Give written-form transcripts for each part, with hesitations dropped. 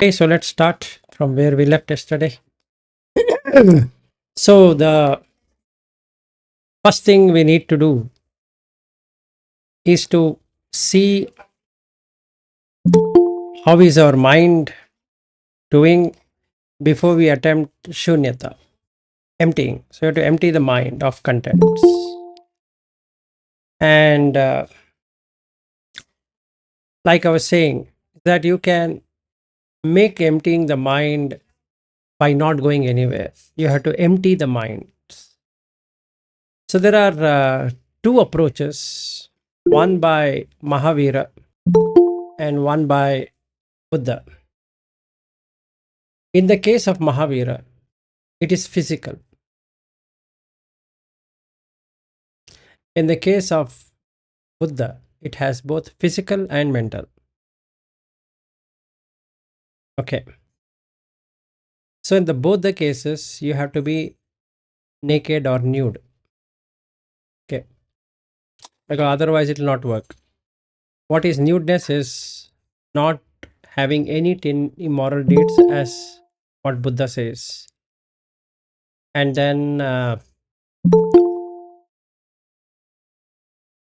Okay, so let's start from where we left yesterday. So, the first thing we need to do is to see how is our mind doing before we attempt shunyata, emptying. So, you have to empty the mind of contents. And like I was saying, that you can make emptying the mind by not going anywhere. You have to empty the mind. So, there are two approaches, one by Mahavira and one by Buddha. In the case of Mahavira, it is physical. In the case of Buddha, it has both physical and mental. Okay. So in the both the cases, you have to be naked or nude. Okay. Because otherwise it will not work. What is nudeness is not having any immoral deeds as what Buddha says. And then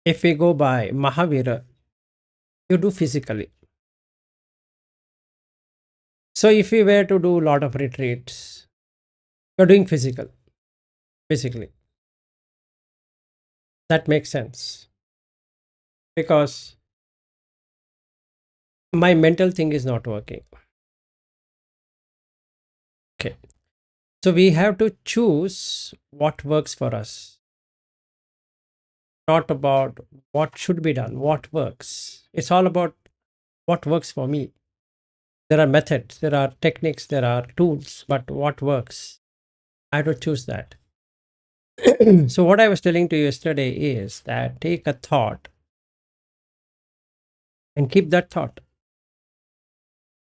if we go by Mahavira, you do physically. So if we were to do a lot of retreats, you're doing physically. That makes sense because my mental thing is not working. Okay. So we have to choose what works for us, not about what should be done, what works. It's all about what works for me. There are methods, there are techniques, there are tools, but what works? I have to choose that. So, what I was telling to you yesterday is that take a thought and keep that thought.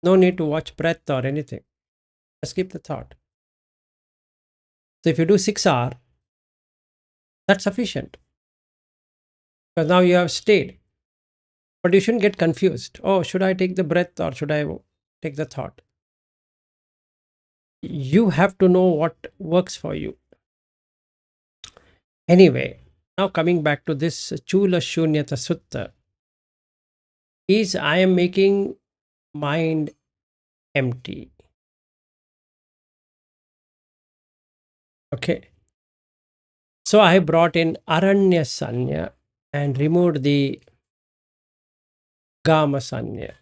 No need to watch breath or anything. Just keep the thought. So, if you do 6 hours, that's sufficient because now you have stayed. But you shouldn't get confused. Oh, should I take the breath or should I take the thought? You have to know what works for you. Anyway, now coming back to this Culasuññatasutta, is I am making mind empty. Okay. So I brought in Aranya Sanya and removed the Gama Sanya.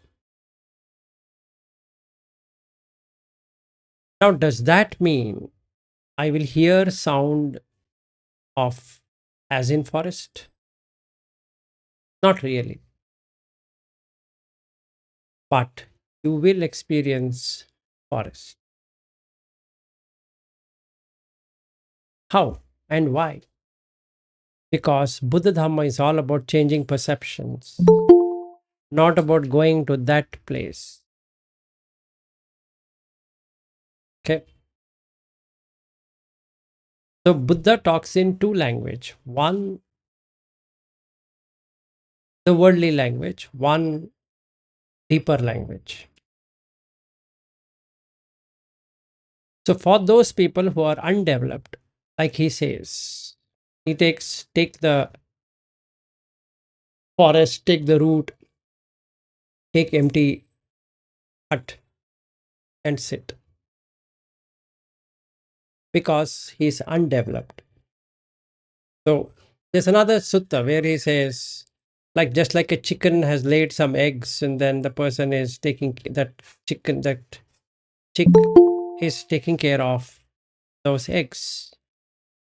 Now, does that mean I will hear sound of as in forest? Not really. But you will experience forest. How and why? Because Buddha Dhamma is all about changing perceptions, not about going to that place. Okay. So Buddha talks in two language. One, the worldly language, one deeper language. So for those people who are undeveloped, like he says, he take the forest, take the root, take empty hut and sit because he is undeveloped. So there's another sutta where he says, like just like a chicken has laid some eggs and then the person is taking that chick is taking care of those eggs.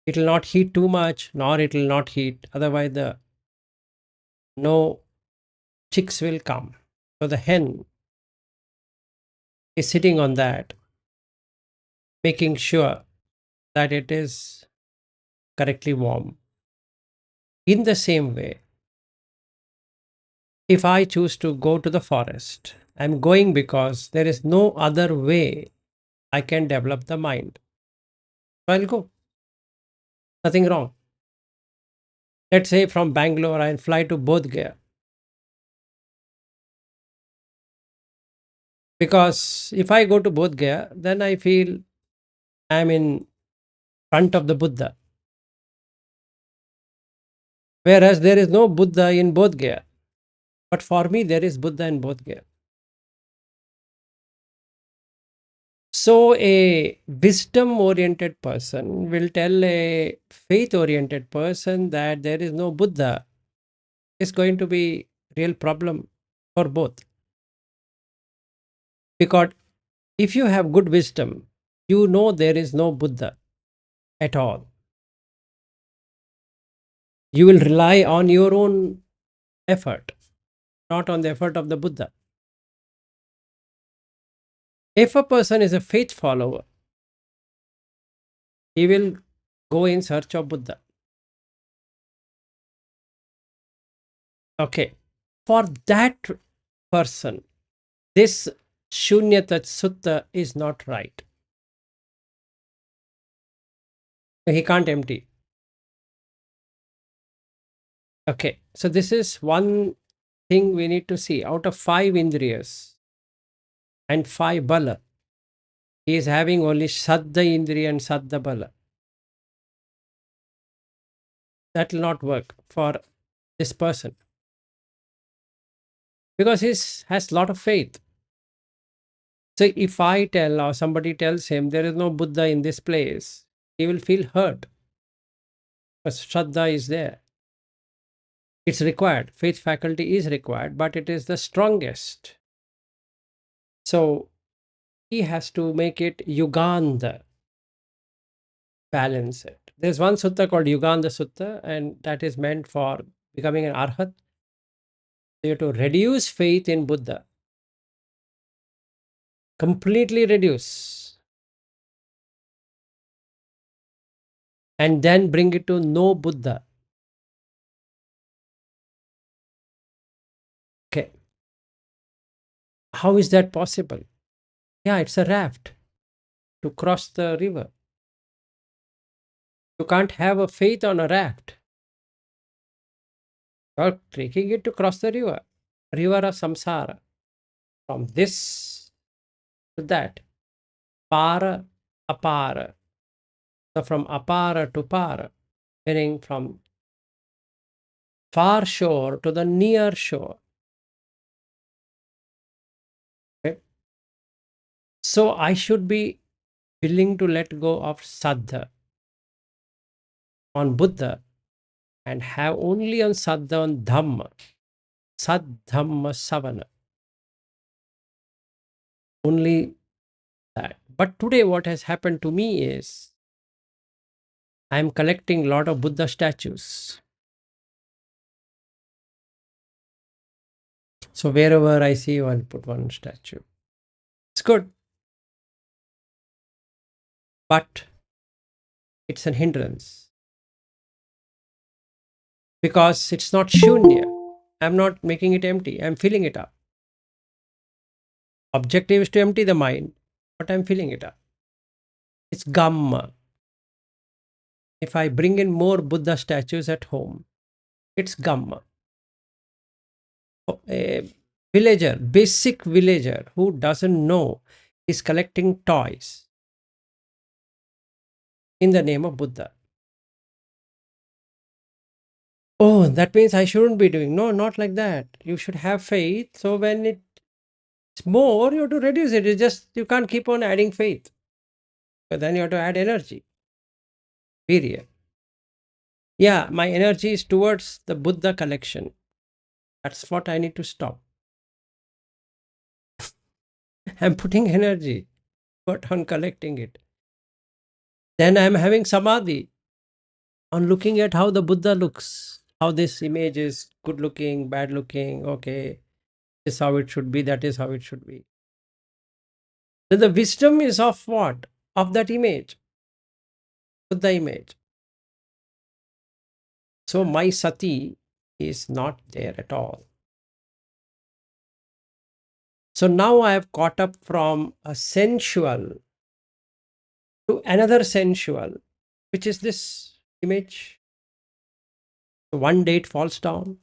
It will not heat too much, nor it will not heat. Otherwise, the no chicks will come. So the hen is sitting on that, making sure that it is correctly warm. In the same way, if I choose to go to the forest, I'm going because there is no other way I can develop the mind. So I'll go. Nothing wrong. Let's say from Bangalore, I'll fly to Bodh Gaya Because if I go to Bodh Gaya, then I feel I'm in front of the Buddha. Whereas there is no Buddha in Bodh Gaya. But for me, there is Buddha in Bodh Gaya. So a wisdom oriented person will tell a faith oriented person that there is no Buddha. It's going to be real problem for both. Because if you have good wisdom, you know there is no Buddha at all. You will rely on your own effort, not on the effort of the Buddha. If a person is a faith follower, he will go in search of Buddha. Okay. For that person, this Sutta is not right. He can't empty. Okay. So this is one thing we need to see. Out of 5 indriyas and 5 bala, he is having only Saddha Indriya and Saddha Bala. That will not work for this person. Because he has a lot of faith. So if I tell or somebody tells him there is no Buddha in this place, he will feel hurt. But Shraddha is there. It's required. Faith faculty is required, but it is the strongest. So he has to make it Yuganda, balance it. There's one sutta called Yuganda Sutta, and that is meant for becoming an arhat. You have to reduce faith in Buddha, completely reduce, and then bring it to no Buddha. Okay. How is that possible? Yeah, it's a raft to cross the river. You can't have a faith on a raft. You're taking it to cross the river of samsara. From this to that, para, apara. So from apara to para, meaning from far shore to the near shore. Okay? So I should be willing to let go of saddha on Buddha and have only on saddha on dhamma. Saddhamma savana. Only that. But today what has happened to me is I am collecting a lot of Buddha statues. So wherever I see, I'll put one statue. It's good. But it's an hindrance. Because it's not shunya. I'm not making it empty. I'm filling it up. Objective is to empty the mind, but I'm filling it up. It's gamma. If I bring in more Buddha statues at home, it's gamma. A villager, basic villager who doesn't know is collecting toys in the name of Buddha. Oh, that means I shouldn't be doing. No, not like that. You should have faith. So when it's more, you have to reduce it. It's just, you can't keep on adding faith. But then you have to add energy. Period. Yeah, my energy is towards the Buddha collection. That's what I need to stop. I'm putting energy, but on collecting it. Then I'm having samadhi on looking at how the Buddha looks. How this image is good looking, bad looking. Okay, this is how it should be. That is how it should be. Then the wisdom is of what? Of that image. Buddha image. So my sati is not there at all. So now I have caught up from a sensual to another sensual, which is this image. One day it falls down,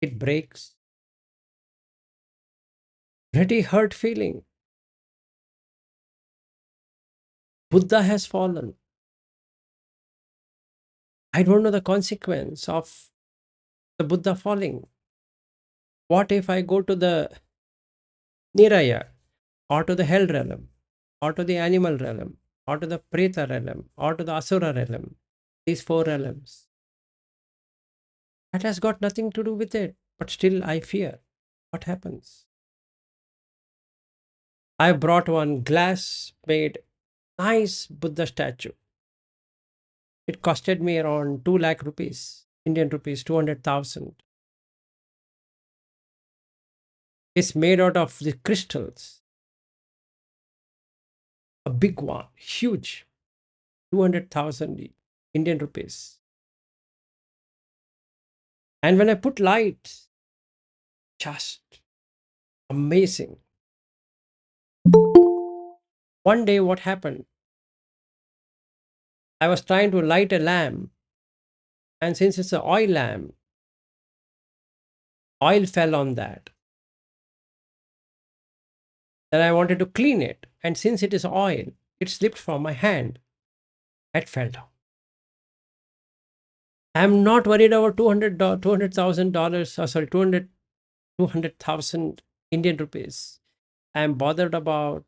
it breaks, Pretty hurt feeling. Buddha has fallen. I don't know the consequence of the Buddha falling. What if I go to the Niraya, or to the hell realm, or to the animal realm, or to the Preta realm, or to the Asura realm? These four realms. That has got nothing to do with it. But still, I fear. What happens? I brought one glass made nice Buddha statue. It costed me around 2 lakh rupees, Indian rupees, 200,000. It's made out of the crystals. A big one, huge, 200,000 Indian rupees. And when I put lights, just amazing. One day, what happened? I was trying to light a lamp, and since it's an oil lamp, oil fell on that. Then I wanted to clean it, and since it is oil, it slipped from my hand. It fell down. I'm not worried about $200,000, sorry, 200,000 Indian rupees. I'm bothered about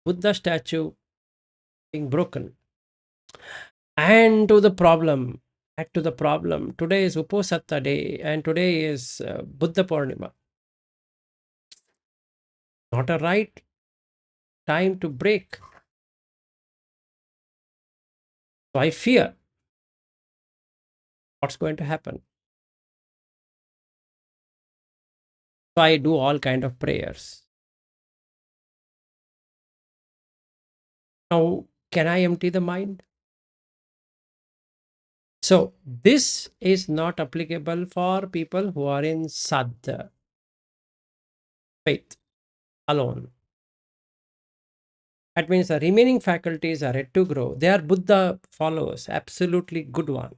Buddha statue being broken. And to the problem, add to the problem. Today is Uposatta day, and today is Buddha Purnima. Not a right time to break. So I fear what's going to happen. So I do all kind of prayers. Now, can I empty the mind? So this is not applicable for people who are in Saddha, faith alone. That means the remaining faculties are yet to grow. They are Buddha followers, absolutely good one.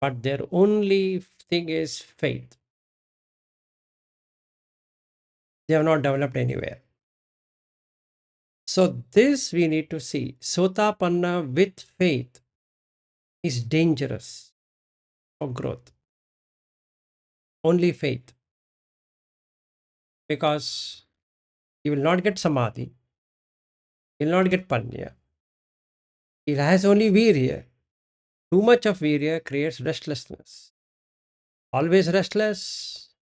But their only thing is faith. They have not developed anywhere. So this we need to see. Sotapanna with faith is dangerous for growth. Only faith. Because he will not get samadhi. He will not get panya. He has only virya. Too much of virya creates restlessness. Always restless,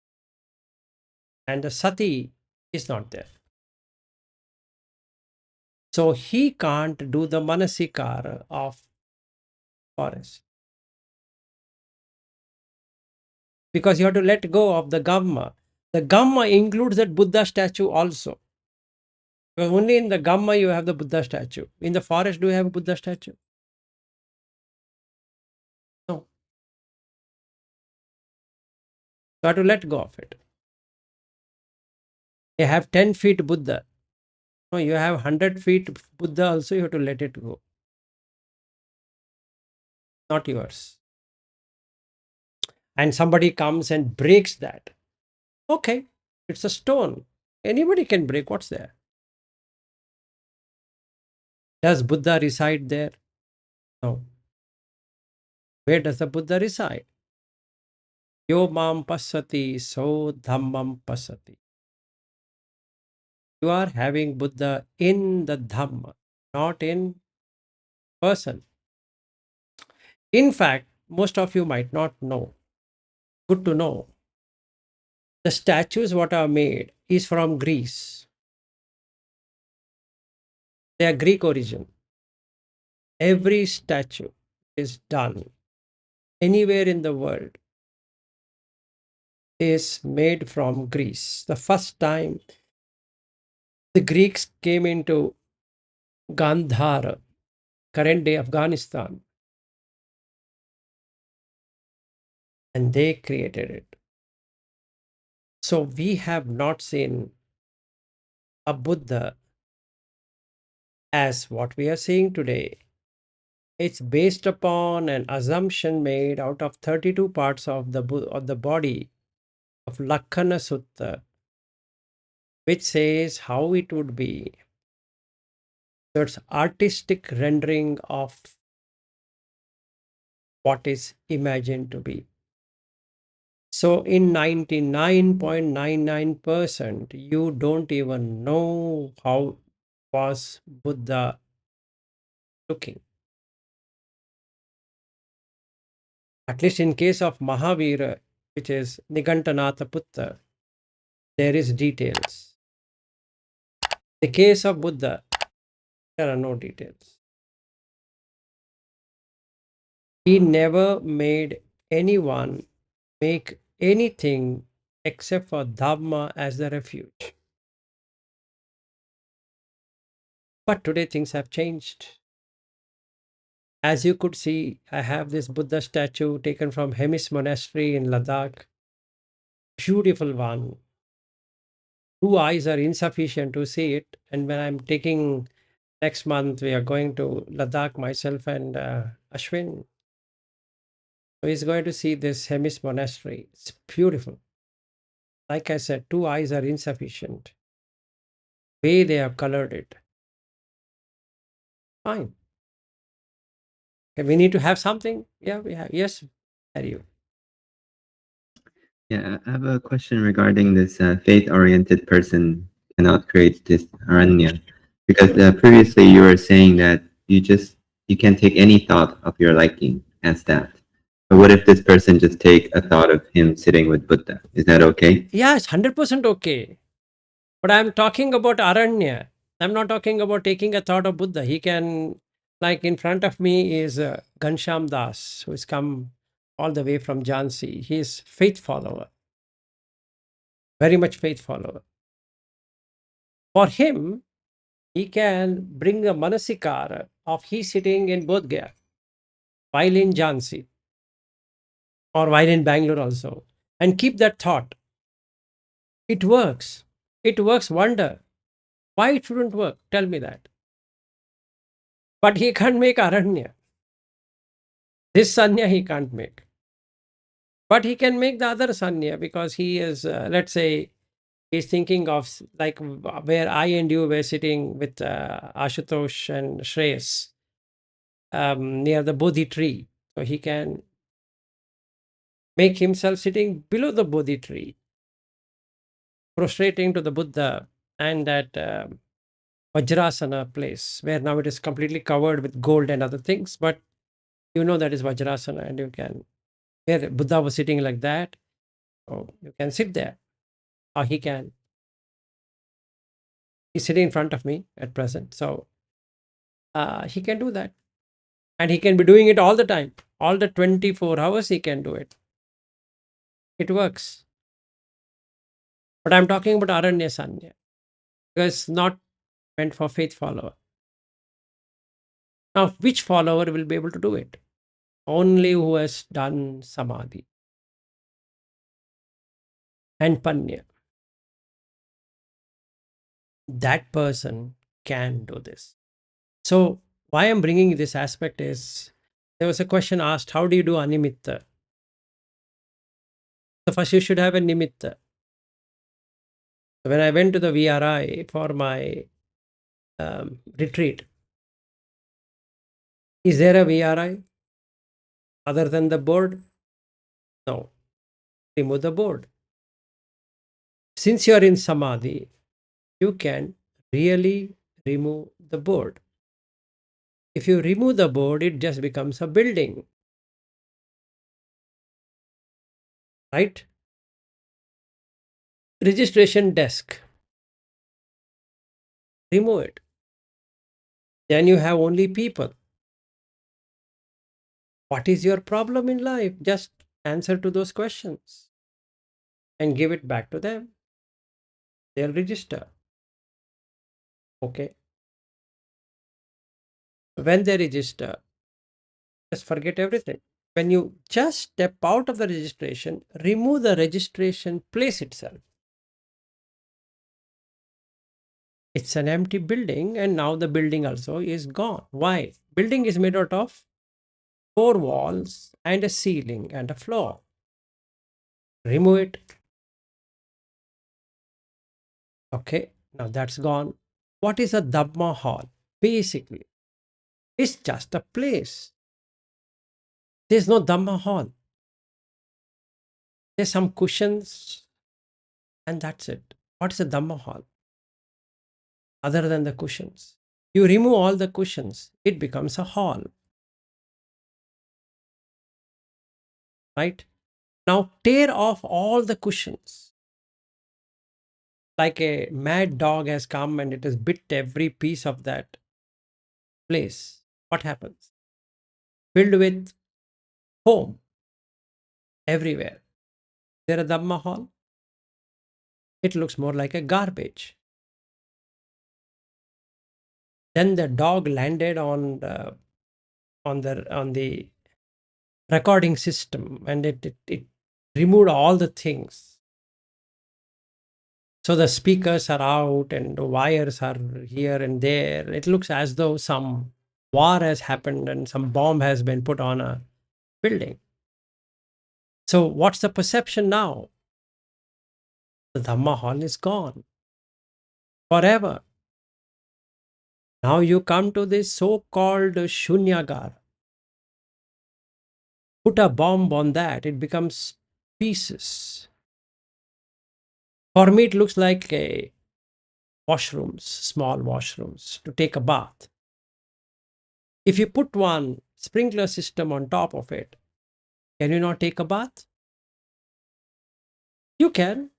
and the sati is not there. So he can't do the manasikara of forest. Because you have to let go of the gamma. The gamma includes that Buddha statue also. Because only in the gamma you have the Buddha statue. In the forest, do you have a Buddha statue? No. You have to let go of it. You have 10 feet Buddha. No, you have 100 feet Buddha also, you have to let it go. Not yours. And somebody comes and breaks that. Okay, it's a stone. Anybody can break. What's there? Does Buddha reside there? No. Where does the Buddha reside? Yo mam pasati, so dhammam pasati. You are having Buddha in the Dhamma, not in person. In fact, most of you might not know. Good to know. The statues what are made is from Greece. They are Greek origin. Every statue is done anywhere in the world is made from Greece. The first time the Greeks came into Gandhara, current day Afghanistan, and they created it. So we have not seen a Buddha as what we are seeing today. It's based upon an assumption made out of 32 parts of the body of Culasuññatasutta. which says how it would be. So it's artistic rendering of what is imagined to be. So in 99.99%, you don't even know how was Buddha looking. At least in case of Mahavira, which is Nigantanatha Putta, there is details. The case of Buddha, there are no details. He never made anyone make anything except for Dhamma as the refuge. But today things have changed. As you could see, I have this Buddha statue taken from Hemis Monastery in Ladakh. Beautiful one. Two eyes are insufficient to see it. And when I'm taking next month, we are going to Ladakh, myself and Ashwin. So he's going to see this Hemis Monastery. It's beautiful. Like I said, two eyes are insufficient. Way they have colored it. Fine. Okay, we need to have something. Yeah, we have. Yes, are you? Yeah, I have a question regarding this faith-oriented person cannot create this aranya, because previously you were saying that you can take any thought of your liking as that. But what if this person just take a thought of him sitting with Buddha? Is that okay? Yeah, it's 100% okay. But I'm talking about Aranya. I'm not talking about taking a thought of Buddha. He can, like in front of me is Ghanshyam Das, who has come all the way from Jhansi. He is faith follower, very much faith follower. For him, he can bring a manasikara of he sitting in Bodh Gaya, while in Jhansi, or while in Bangalore also, and keep that thought. It works. It works wonder. Why it shouldn't work? Tell me that. But he can't make Aranya. This Sanya he can't make. But he can make the other Sanya because he is, let's say, he's thinking of like where I and you were sitting with Ashutosh and Shreyas near the Bodhi tree. So he can make himself sitting below the Bodhi tree, prostrating to the Buddha and that Vajrasana place where now it is completely covered with gold and other things. But you know that is Vajrasana and you can, where Buddha was sitting like that, so you can sit there. Or he can. He's sitting in front of me at present. So he can do that. And he can be doing it all the time. All the 24 hours he can do it. It works. But I'm talking about Aranya Sanya. Because it's not meant for faith follower. Now, which follower will be able to do it? Only who has done Samadhi and Panya. That person can do this. So, why I'm bringing this aspect is there was a question asked, how do you do Animitta? So, first you should have a Nimitta. So when I went to the VRI for my retreat, is there a VRI other than the board? No. Remove the board. Since you are in Samadhi, you can really remove the board. If you remove the board, it just becomes a building. Right? Registration desk. Remove it. Then you have only people. What is your problem in life? Just answer to those questions and give it back to them. They'll register. Okay. When they register, just forget everything. When you just step out of the registration, remove the registration place itself. It's an empty building, and now the building also is gone. Why? Building is made out of four walls and a ceiling and a floor. 。 . 。 . 。 . 。 . 。 . . 。 . 。 . . 。 . . . . . . . . . . . . . . . . . . . . . . . . . . . . . . . . . . . . . . . . . Okay, now that's gone. What is a Dhamma hall? Basically, it's just a place. There's no Dhamma hall. There's some cushions and that's it. What is a Dhamma hall other than the cushions? You remove all the cushions, it becomes a hall, right? Now tear off all the cushions. Like a mad dog has come and it has bit every piece of that place. What happens? Filled with foam everywhere. There a Dhamma hall? It looks more like a garbage. Then the dog landed on the recording system and it removed all the things. So the speakers are out and the wires are here and there. It looks as though some war has happened and some bomb has been put on a building. So what's the perception now? The Dhamma hall is gone forever. Now you come to this so-called Shunyagar. Put a bomb on that, it becomes pieces. For me, it looks like a washrooms, small washrooms to take a bath. If you put one sprinkler system on top of it, can you not take a bath? You can.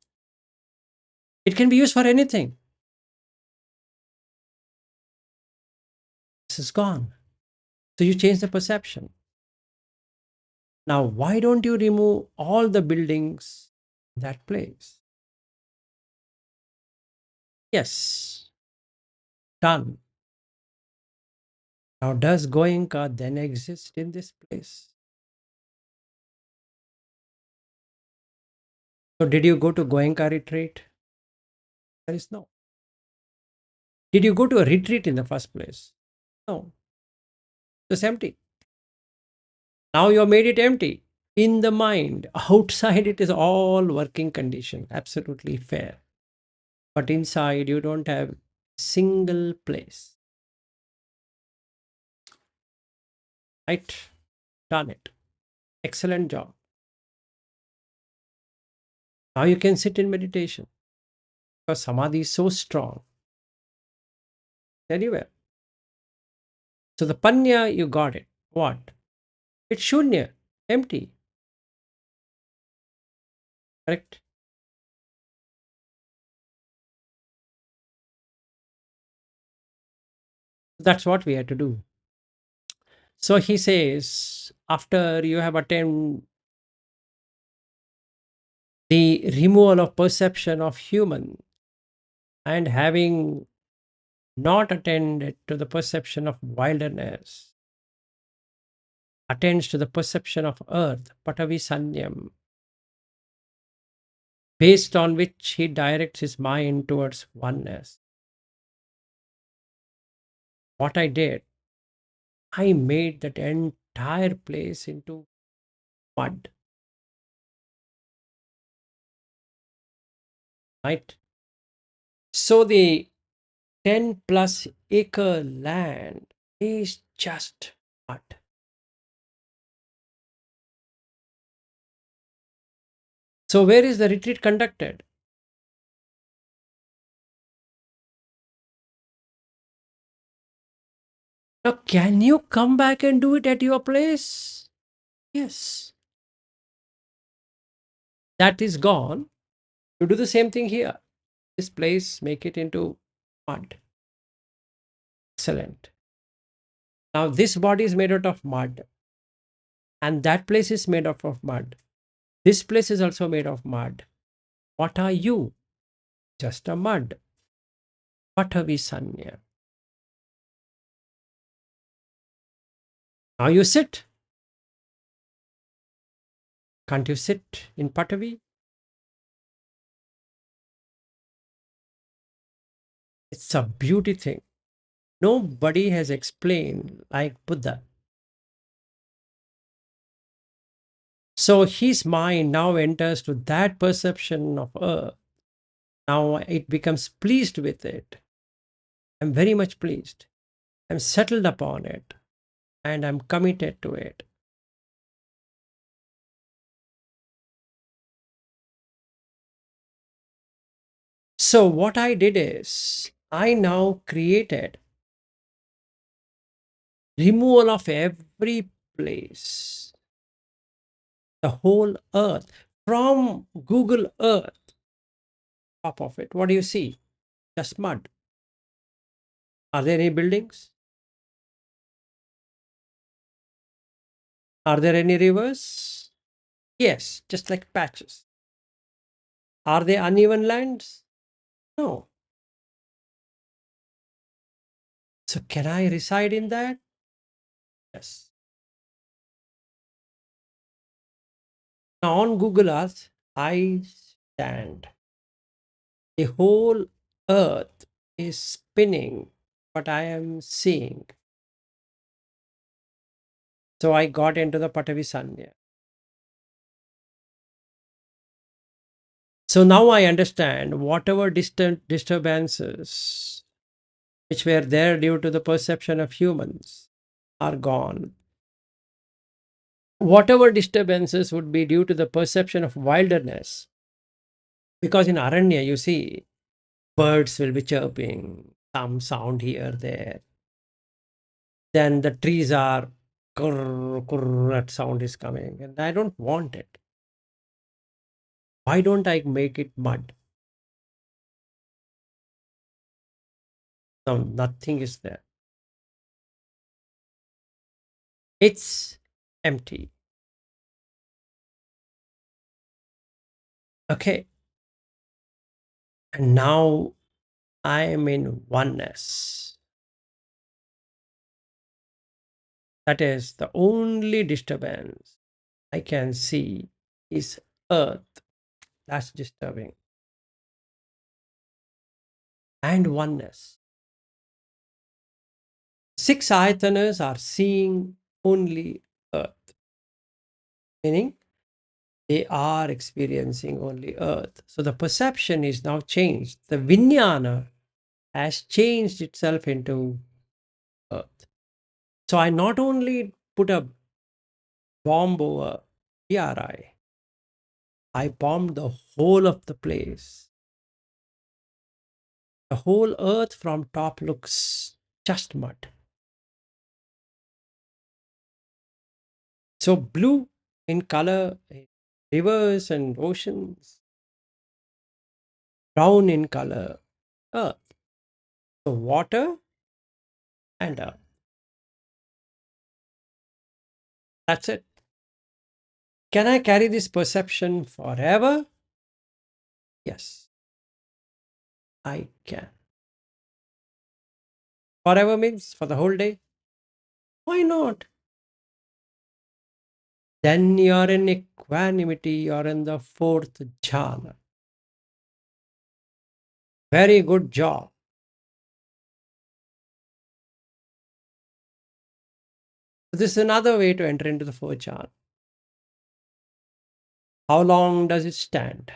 It can be used for anything. This is gone. So you change the perception. Now, why don't you remove all the buildings in that place? Yes, done. Now, does Goenka then exist in this place? So, did you go to Goenka retreat? There is no. Did you go to a retreat in the first place? No. It's empty. Now you have made it empty. In the mind, outside it is all working condition, absolutely fair. But inside you don't have single place. Right? Done it. Excellent job. Now you can sit in meditation because samadhi is so strong. Anywhere. So the panya, you got it. What? It's shunya, empty. Correct? That's what we had to do. So he says, after you have attained the removal of perception of human and having not attended to the perception of wilderness, attends to the perception of earth, patavi sanyam, based on which he directs his mind towards oneness. What I did, I made that entire place into mud, right? So the 10 plus acre land is just mud. So where is the retreat conducted? Now, can you come back and do it at your place? Yes. That is gone. You do the same thing here. This place, make it into mud. Excellent. Now, this body is made out of mud, and that place is made out of mud. This place is also made of mud. What are you? Just a mud. Patavi sanya. Now you sit. Can't you sit in Patavi? It's a beauty thing. Nobody has explained like Buddha. So his mind now enters to that perception of earth Now it becomes pleased with it. I'm very much pleased. I'm settled upon it and I'm committed to it. So, what I did is, I now created removal of every place, the whole earth, from Google Earth, top of it. What do you see? Just mud. Are there any buildings? Are there any rivers? Yes, just like patches. Are they uneven lands? No. So, can I reside in that? Yes. Now, on Google Earth, I stand. The whole earth is spinning what I am seeing. So I got into the Patavisanya. So now I understand whatever distant disturbances which were there due to the perception of humans are gone. Whatever disturbances would be due to the perception of wilderness, because in Aranya, you see, birds will be chirping, some sound here, there. Then the trees are kurr, kurr, that sound is coming, and I don't want it. Why don't I make it mud? No, nothing is there. It's empty. Okay. And now I am in oneness. That is the only disturbance I can see is earth. That's disturbing. And oneness. Six ayatanas are seeing only earth, meaning they are experiencing only earth. So the perception is now changed. The vinyana has changed itself into earth. So I not only put a bomb over PRI, I bombed the whole of the place. The whole earth from top looks just mud. So blue in color, rivers and oceans, brown in color, earth. So water and earth. That's it. Can I carry this perception forever? Yes, I can. Forever means for the whole day? Why not? Then you're in equanimity, you're in the fourth jhana. Very good job. This is another way to enter into the fourth jhana. How long does it stand?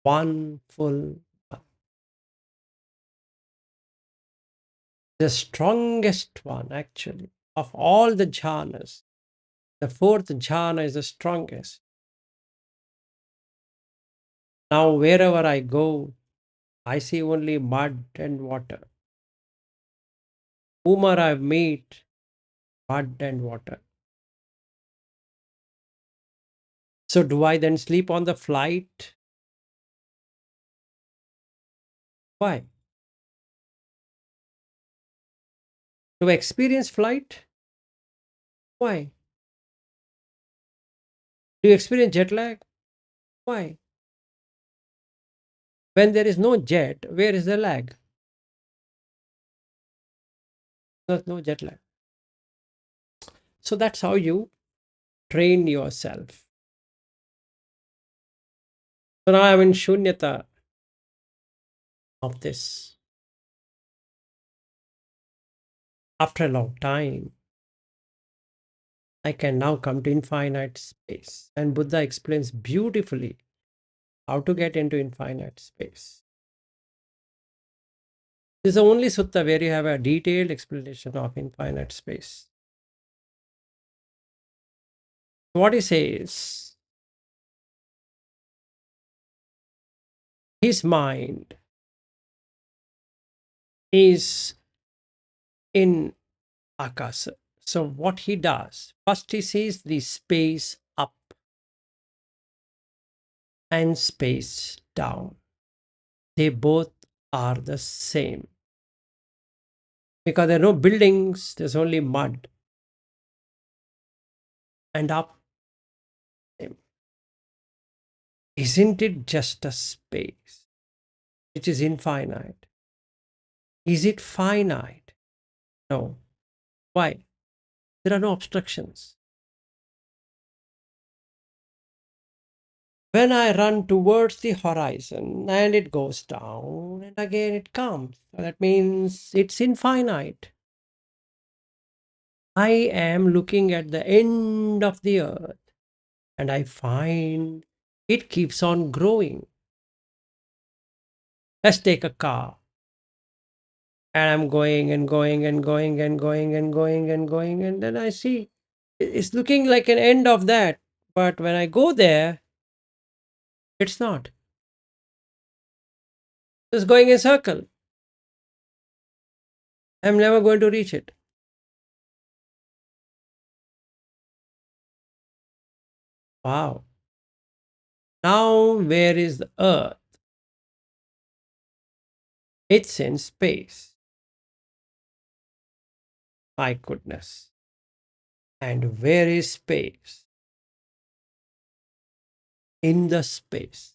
One full month. The strongest one, actually, of all the jhanas. The fourth jhana is the strongest. Now, wherever I go, I see only mud and water. Whomever I meet, mud and water. So, do I then sleep on the flight? Why? To experience flight? Why? Do you experience jet lag? Why? When there is no jet, where is the lag? There's no jet lag. So that's how you train yourself. So now I'm in shunyata of this. After a long time, I can now come to infinite space. And Buddha explains beautifully how to get into infinite space. This is the only sutta where you have a detailed explanation of infinite space. What he says, his mind is in akasa. So what he does, first he sees the space up and space down. They both are the same. Because there are no buildings, there's only mud. And up, isn't it just a space which is infinite? Is it finite? No. Why? There are no obstructions. When I run towards the horizon and it goes down and again it comes, so that means it's infinite. I am looking at the end of the earth and I find it keeps on growing. Let's take a car. And I'm going and going and going and going and going and going, and then I see it's looking like an end of that. But when I go there, it's not. It's going in circle. I'm never going to reach it. Wow. Now, where is the earth? It's in space. My goodness. And where is space? In the space.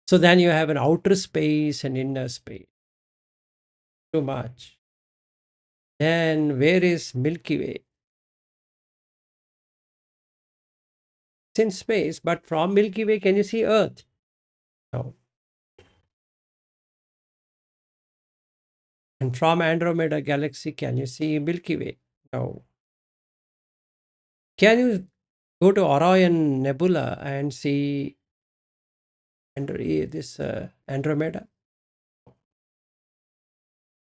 So then you have an outer space and inner space. Too much. Then where is Milky Way? It's in space, but from Milky Way, can you see Earth? No. And from Andromeda galaxy, can you see Milky Way? No. Can you go to Orion Nebula and see this Andromeda?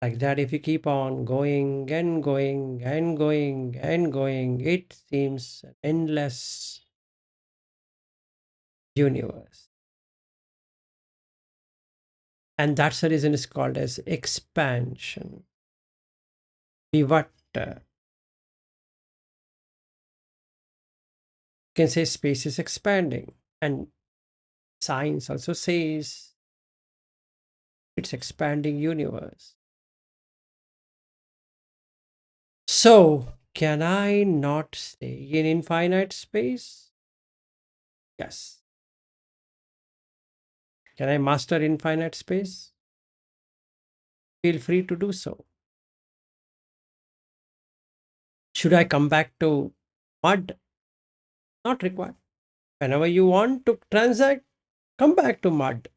Like that, if you keep on going and going and going and going, it seems an endless universe. And that's the reason it's called as expansion. Vivatta. You can say space is expanding. And science also says it's expanding universe. So, can I not stay in infinite space? Yes. Can I master infinite space? Feel free to do so. Should I come back to mud? Not required. Whenever you want to transact, come back to mud.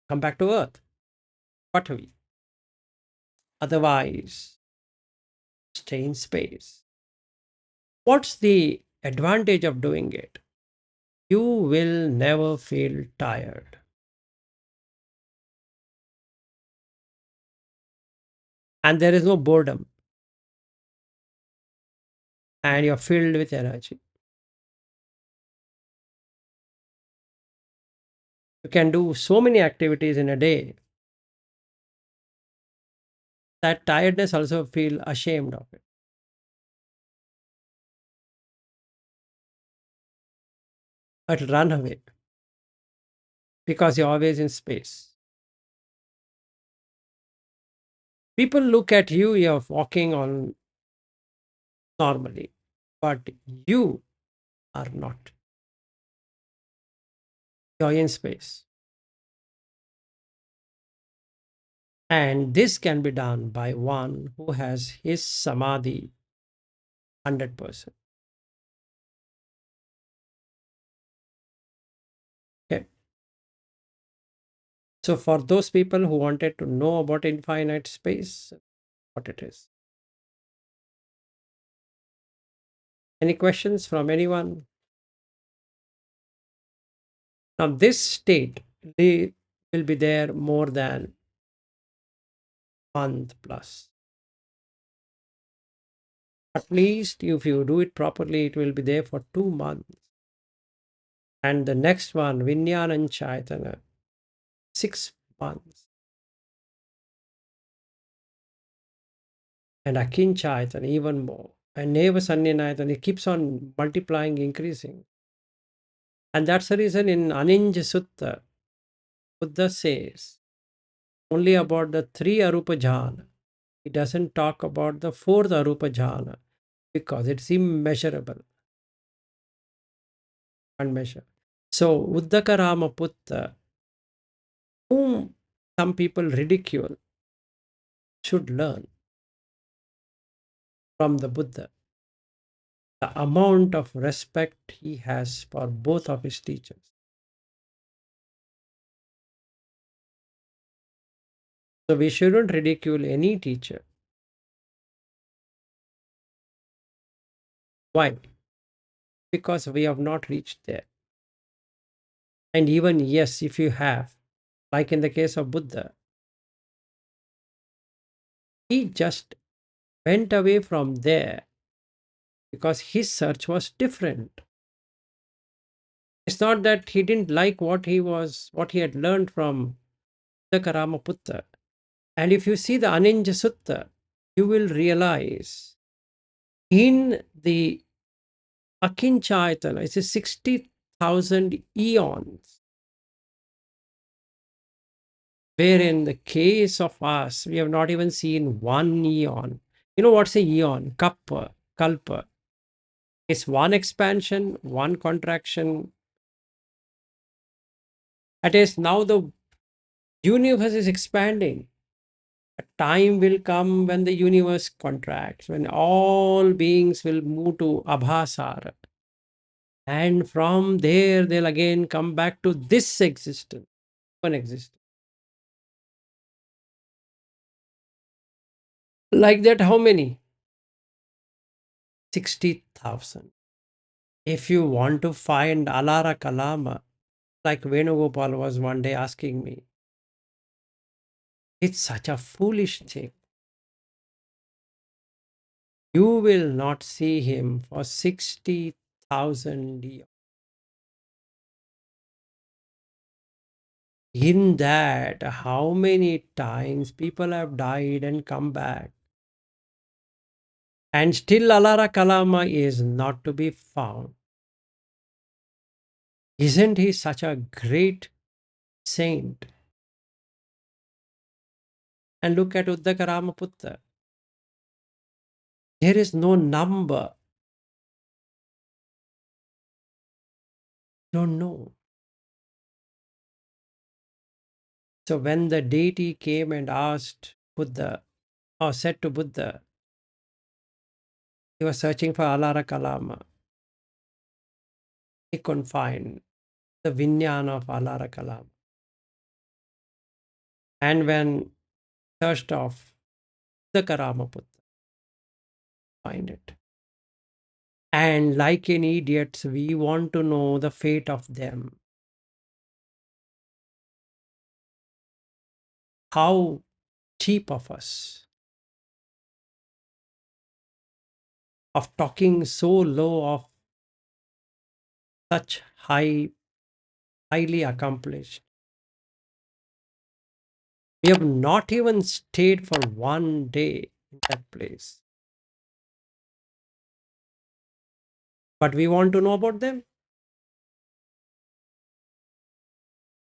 Come back to earth. Whatever. Otherwise, stay in space. What's the advantage of doing it? You will never feel tired. And there is no boredom. And you're filled with energy. You can do so many activities in a day that tiredness also feel ashamed of it. But run away because you're always in space. People look at you, you're walking on normally, but you are not. You're in space. And this can be done by one who has his samadhi 100%. Okay. So for those people who wanted to know about infinite space, what it is. Any questions from anyone? Now this state, will be there more than month plus. At least if you do it properly, it will be there for 2 months. And the next one, Vinyanan Chaitana, 6 months. And Akinchayatana, even more. And Neva Sannyanayatana, it keeps on multiplying, increasing. And that's the reason in Aninja Sutta, Buddha says only about the three Arupa jhana. He doesn't talk about the fourth Arupa jhana because it's immeasurable, unmeasured. So Uddaka Ramaputta, whom some people ridicule, should learn from the Buddha the amount of respect he has for both of his teachers. So we shouldn't ridicule any teacher. Why? Because we have not reached there. And even yes, if you have, like in the case of Buddha, he just went away from there because his search was different. It's not that he didn't like what he had learned from the Karamaputta. And if you see the Aninja Sutta, you will realize in the Akinchayatana, it's a 60,000 eons, where in the case of us, we have not even seen 1 eon. You know what's a eon? Kappa, kalpa. It's one expansion, one contraction. That is, now the universe is expanding. A time will come when the universe contracts, when all beings will move to abhasara. And from there, they'll again come back to this existence, one existence. Like that, how many? 60,000. If you want to find Alara Kalama, like Venugopal was one day asking me, it's such a foolish thing. You will not see him for 60,000 years. In that, how many times people have died and come back? And still Alara Kalama is not to be found. Isn't he such a great saint? And look at Uddaka Ramaputta. There is no number. Don't know. So when the deity came and asked Buddha, or said to Buddha, he was searching for Alara Kalama. He couldn't find the Vinyana of Alara Kalama. And when searched of the Karamaputta, find it. And like in idiots, we want to know the fate of them. How cheap of us of talking so low of such highly accomplished. We have not even stayed for one day in that place. But we want to know about them.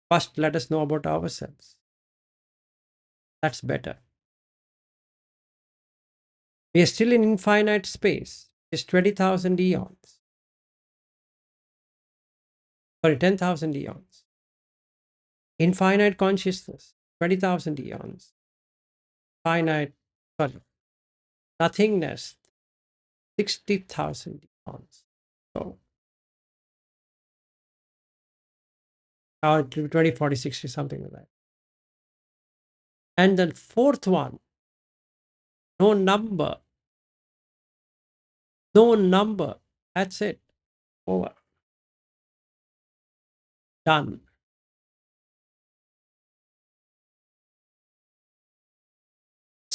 First, let us know about ourselves. That's better. We are still in infinite space. It's 20,000 eons. Sorry, 10,000 eons. Infinite consciousness, 20,000 eons. Finite, sorry, nothingness, 60,000 eons. So, 20, 40, 60, something like that. And the fourth one, no number. No number. That's it. Over. Done.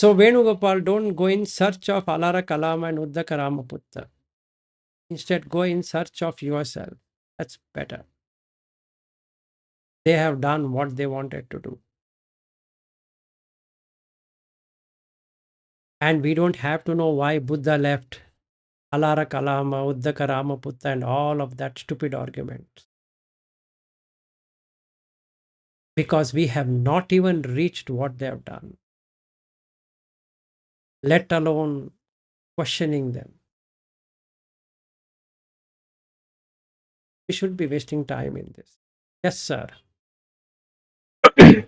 So Venugopal, don't go in search of Alara Kalama and Uddaka Ramaputta. Instead, go in search of yourself. That's better. They have done what they wanted to do. And we don't have to know why Buddha left Alara Kalama, Uddaka Ramaputta, and all of that stupid argument. Because we have not even reached what they have done, let alone questioning them. We should be wasting time in this. Yes, sir.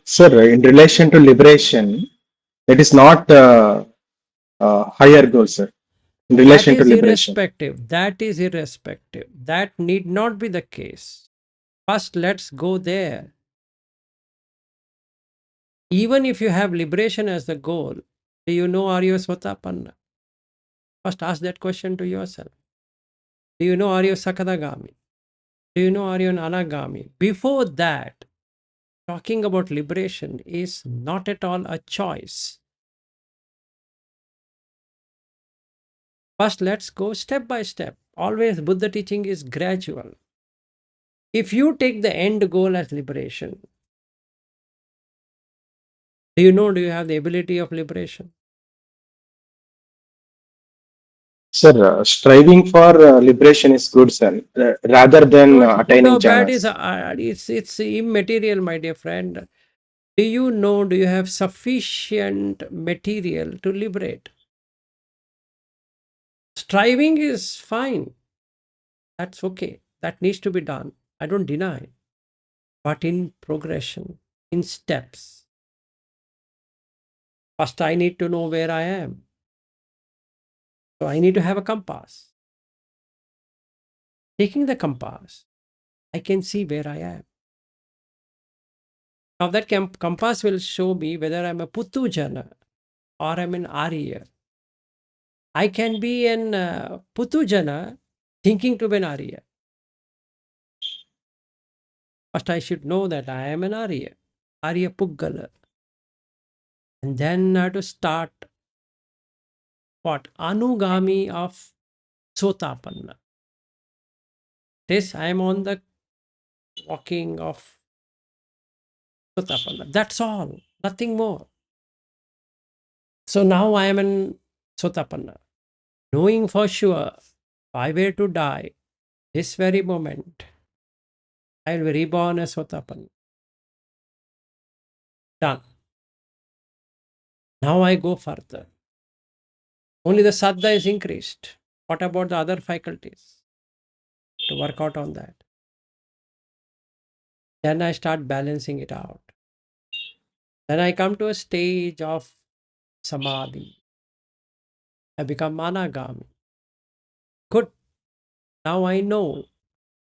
Sir, in relation to liberation, it is not higher goal, sir. In That relation to is liberation. irrespective. That is irrespective. That need not be the case. First, let's go there. Even if you have liberation as the goal, do you know are you a Sotapanna? First, ask that question to yourself. Do you know are you a Sakadagami? Do you know are you an Anagami? Before that, talking about liberation is not at all a choice. First, let's go step by step. Always Buddha teaching is gradual. If you take the end goal as liberation, do you have the ability of liberation? Sir, striving for liberation is good, sir, rather than Not good attaining or bad is jhanas. it's immaterial, my dear friend. Do you have sufficient material to liberate? Striving is fine. That's okay. That needs to be done. I don't deny. But in progression, in steps. First, I need to know where I am. So I need to have a compass. Taking the compass, I can see where I am. Now that compass will show me whether I'm a Putujana or I'm an Arya. I can be an Putujana thinking to be an Arya. First, I should know that I am an Arya, Arya Puggala. And then I have to start what? Anugami of Sotapanna. This I am on the walking of Sotapanna. That's all, nothing more. So now I am in Sotapanna, knowing for sure if I were to die this very moment, I will be reborn as Sotapanna. Done. Now I go further. Only the Saddha is increased. What about the other faculties? To work out on that. Then I start balancing it out. Then I come to a stage of Samadhi. I become Anagami. Good. Now I know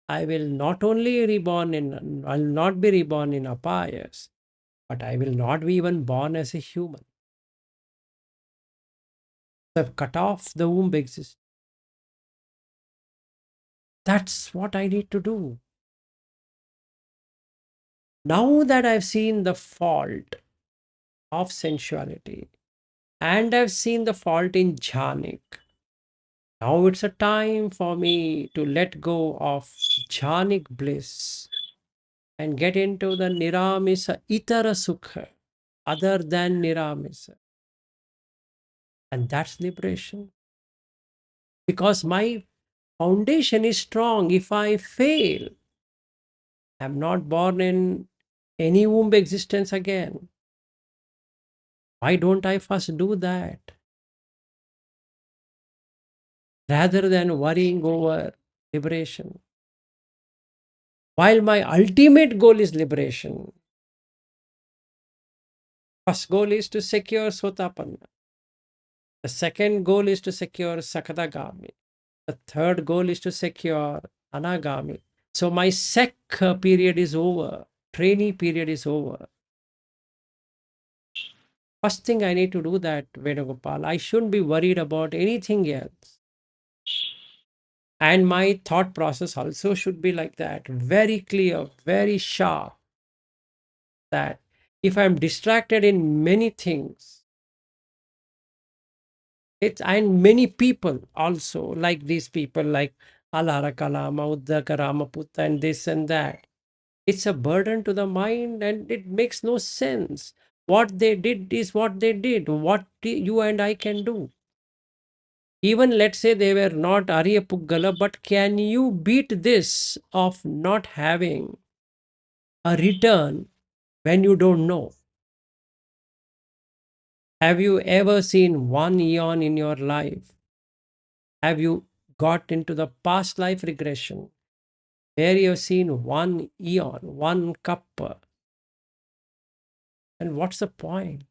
I will not only I'll not be reborn in apayas, but I will not be even born as a human. So I've cut off the womb existence. That's what I need to do. Now that I've seen the fault of sensuality and I've seen the fault in jhanic, now it's a time for me to let go of jhanic bliss and get into the niramisa itara sukha, other than niramisa. And that's liberation. Because my foundation is strong. If I fail, I'm not born in any womb existence again. Why don't I first do that? Rather than worrying over liberation. While my ultimate goal is liberation, first goal is to secure Sotapanna. The second goal is to secure Sakadagami. The third goal is to secure Anagami. So my sec period is over. Trainee period is over. First thing I need to do that, Venugopal. I shouldn't be worried about anything else. And my thought process also should be like that. Very clear, very sharp. That if I'm distracted in many things, It's and many people also like these people like Alara Kalama, Uddaka Ramaputta, and this and that. It's a burden to the mind and it makes no sense. What they did is what they did. What you and I can do. Even let's say they were not Arya Puggala, but can you beat this of not having a return when you don't know? Have you ever seen one eon in your life? Have you got into the past life regression where you've seen one eon, one kappa? And what's the point?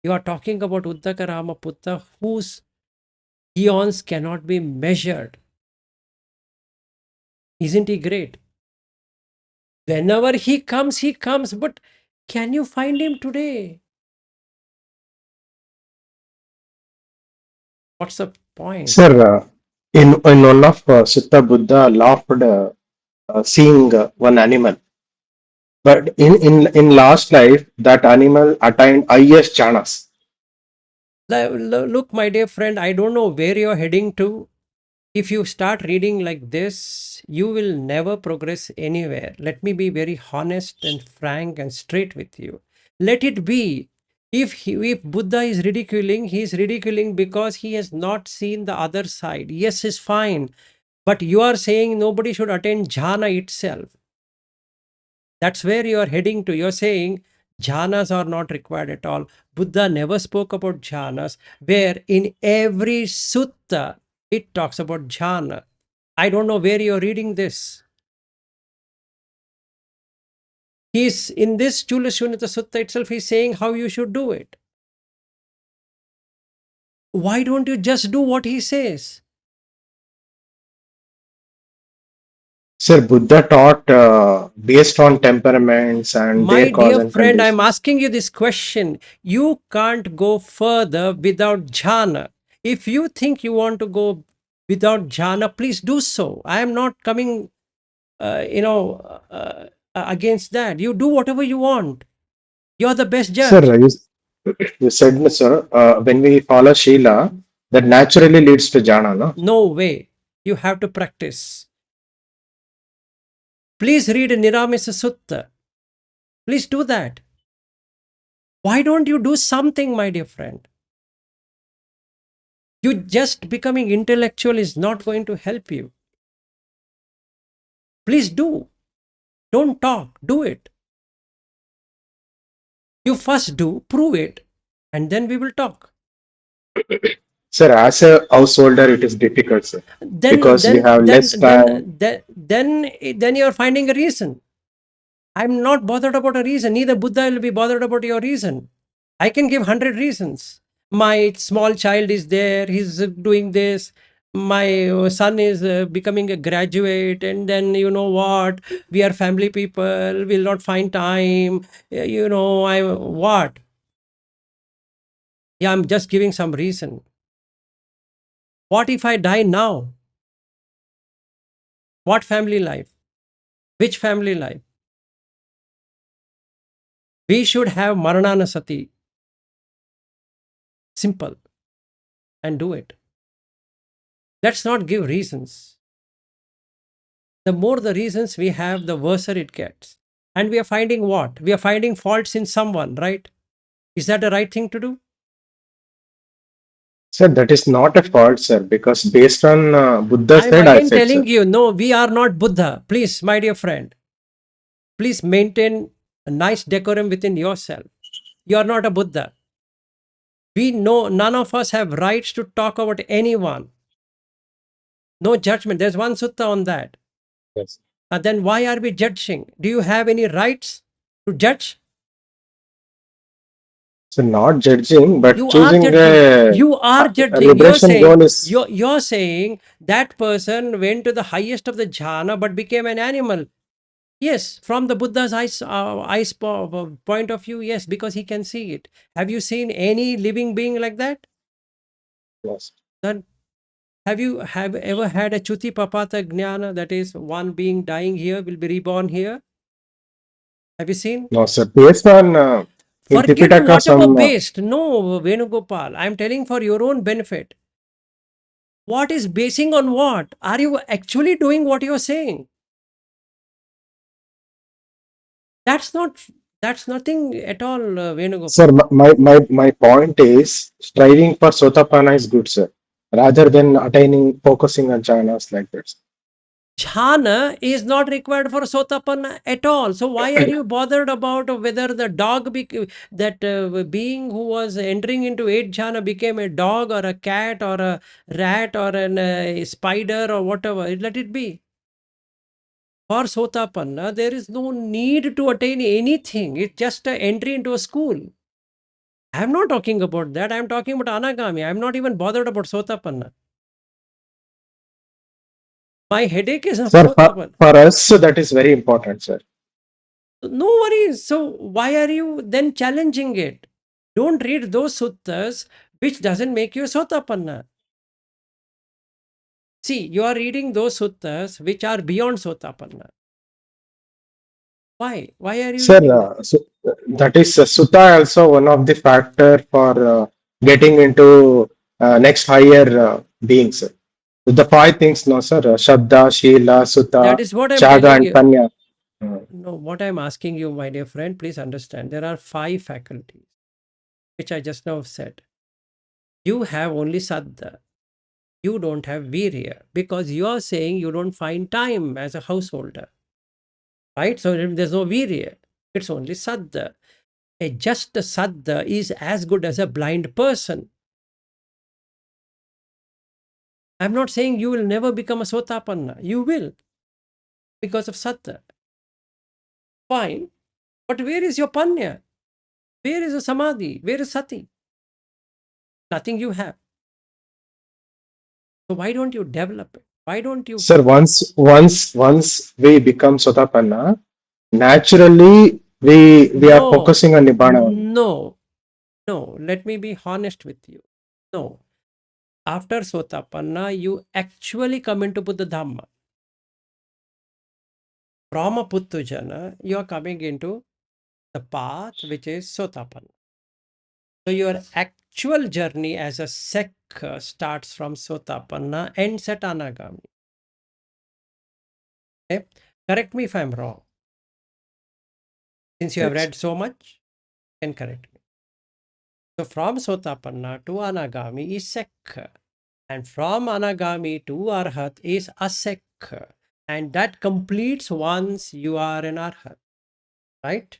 You are talking about Uddaka Ramaputta, whose eons cannot be measured. Isn't he great? Whenever he comes, but can you find him today? What's the point? Sir, in one of Sutta Buddha laughed seeing one animal, but in last life that animal attained highest jhanas. Look, my dear friend, I don't know where you're heading to. If you start reading like this, you will never progress anywhere. Let me be very honest and frank and straight with you. Let it be. If Buddha is ridiculing, he is ridiculing because he has not seen the other side. Yes, it's fine. But you are saying nobody should attain jhana itself. That's where you are heading to. You're saying jhanas are not required at all. Buddha never spoke about jhanas, where in every sutta it talks about jhana. I don't know where you're reading this. He's in this Culasuññatasutta itself, he's saying how you should do it. Why don't you just do what he says? Sir, Buddha taught based on temperaments and My their cause dear and friend, I'm conditions. asking you this question. You can't go further without jhana. If you think you want to go without jhana, please do so. I am not coming, against that. You do whatever you want. You're the best Sir, judge. you said, no, sir, when we follow Sheila, that naturally leads to jhana, no? No way. You have to practice. Please read Niramisa Sutta. Please do that. Why don't you do something, my dear friend? You just becoming intellectual is not going to help you. Please do. Don't talk. Do it. You first do, prove it, and then we will talk. Sir, as a householder, it is difficult, sir, Then, because we then, have then, less time. then, then, then you are finding a reason. I'm not bothered about a reason. Neither Buddha will be bothered about your reason. I can give 100 reasons. My small child is there, he's doing this. My son is becoming a graduate, and then you know what? We are family people, will not find time. I what? Yeah, I'm just giving some reason. What if I die now? What family life? Which family life? We should have Marananasati. Simple. And do it. Let's not give reasons. The more the reasons we have, the worse it gets. And we are finding what? We are finding faults in someone, right? Is that the right thing to do? Sir, that is not a fault, sir, because based on Buddha I'm said, I again said, sir. telling you, no, we are not Buddha. Please, my dear friend, please maintain a nice decorum within yourself. You are not a Buddha. We know none of us have rights to talk about anyone. No judgment. There's one sutta on that. Yes. Then why are we judging? Do you have any rights to judge? So not judging, but You are choosing judging. a, You are a judging. liberation goal is, You're saying that person went to the highest of the jhana but became an animal. Yes, from the Buddha's point of view, yes, because he can see it. Have you seen any living being like that? yes. Then have you have ever had a chuti papata jnana, that is one being dying here will be reborn here? Have you seen? No, sir. Based on In Forget Tipitaka, whatever some based. No, Venugopal. I'm telling for your own benefit. What is basing on what? Are you actually doing what you're saying? That's not. That's nothing at all, sir, Venugopal. my point is striving for Sotapanna is good, sir, rather than attaining focusing on jhanas like this. Jhana is not required for Sotapanna at all. So why are you bothered about whether the dog that being who was entering into 8 jhana became a dog or a cat or a rat or a spider or whatever? Let it be. For Sotapanna, there is no need to attain anything. It's just an entry into a school. I'm not talking about that. I'm talking about Anagami. I'm not even bothered about Sotapanna. My headache is not Sir, Sotapanna. for us, that is very important, sir. No worries. So why are you then challenging it? Don't read those suttas which doesn't make you Sotapanna. See, you are reading those suttas which are beyond Sotapanna. Why? Why are you Sir, reading that? that is Sutta also one of the factor for getting into next higher beings. Sir. The five things, no, sir. Shabda, Shila, That Sutta, is what I'm Chaga, telling and you. Panya. No, what I'm asking you, my dear friend, please understand. There are 5 faculties, which I just now said. You have only Saddha. You don't have Virya because you are saying you don't find time as a householder. Right? So there's no Virya. It's only Saddha. Just a Saddha is as good as a blind person. I'm not saying you will never become a Sotapanna. You will because of Sattva. Fine. But where is your Panya? Where is the Samadhi? Where is Sati? Nothing you have. So why don't you develop it? Why don't you? Sir, once we become Sotapanna, naturally we are No, focusing on Nibbana only. no, no. Let me be honest with you. No. After Sotapanna, you actually come into Buddha Dhamma. From a Puttujana, you are coming into the path which is Sotapanna. So your actual journey as a Sekha starts from Sotapanna, ends at Anagami. Okay? Correct me if I'm wrong. Since you have Yes. read so much, you can correct me. So from Sotapanna to Anagami is Sekha. And from Anagami to Arhat is Asekha. And that completes once you are an Arhat. Right?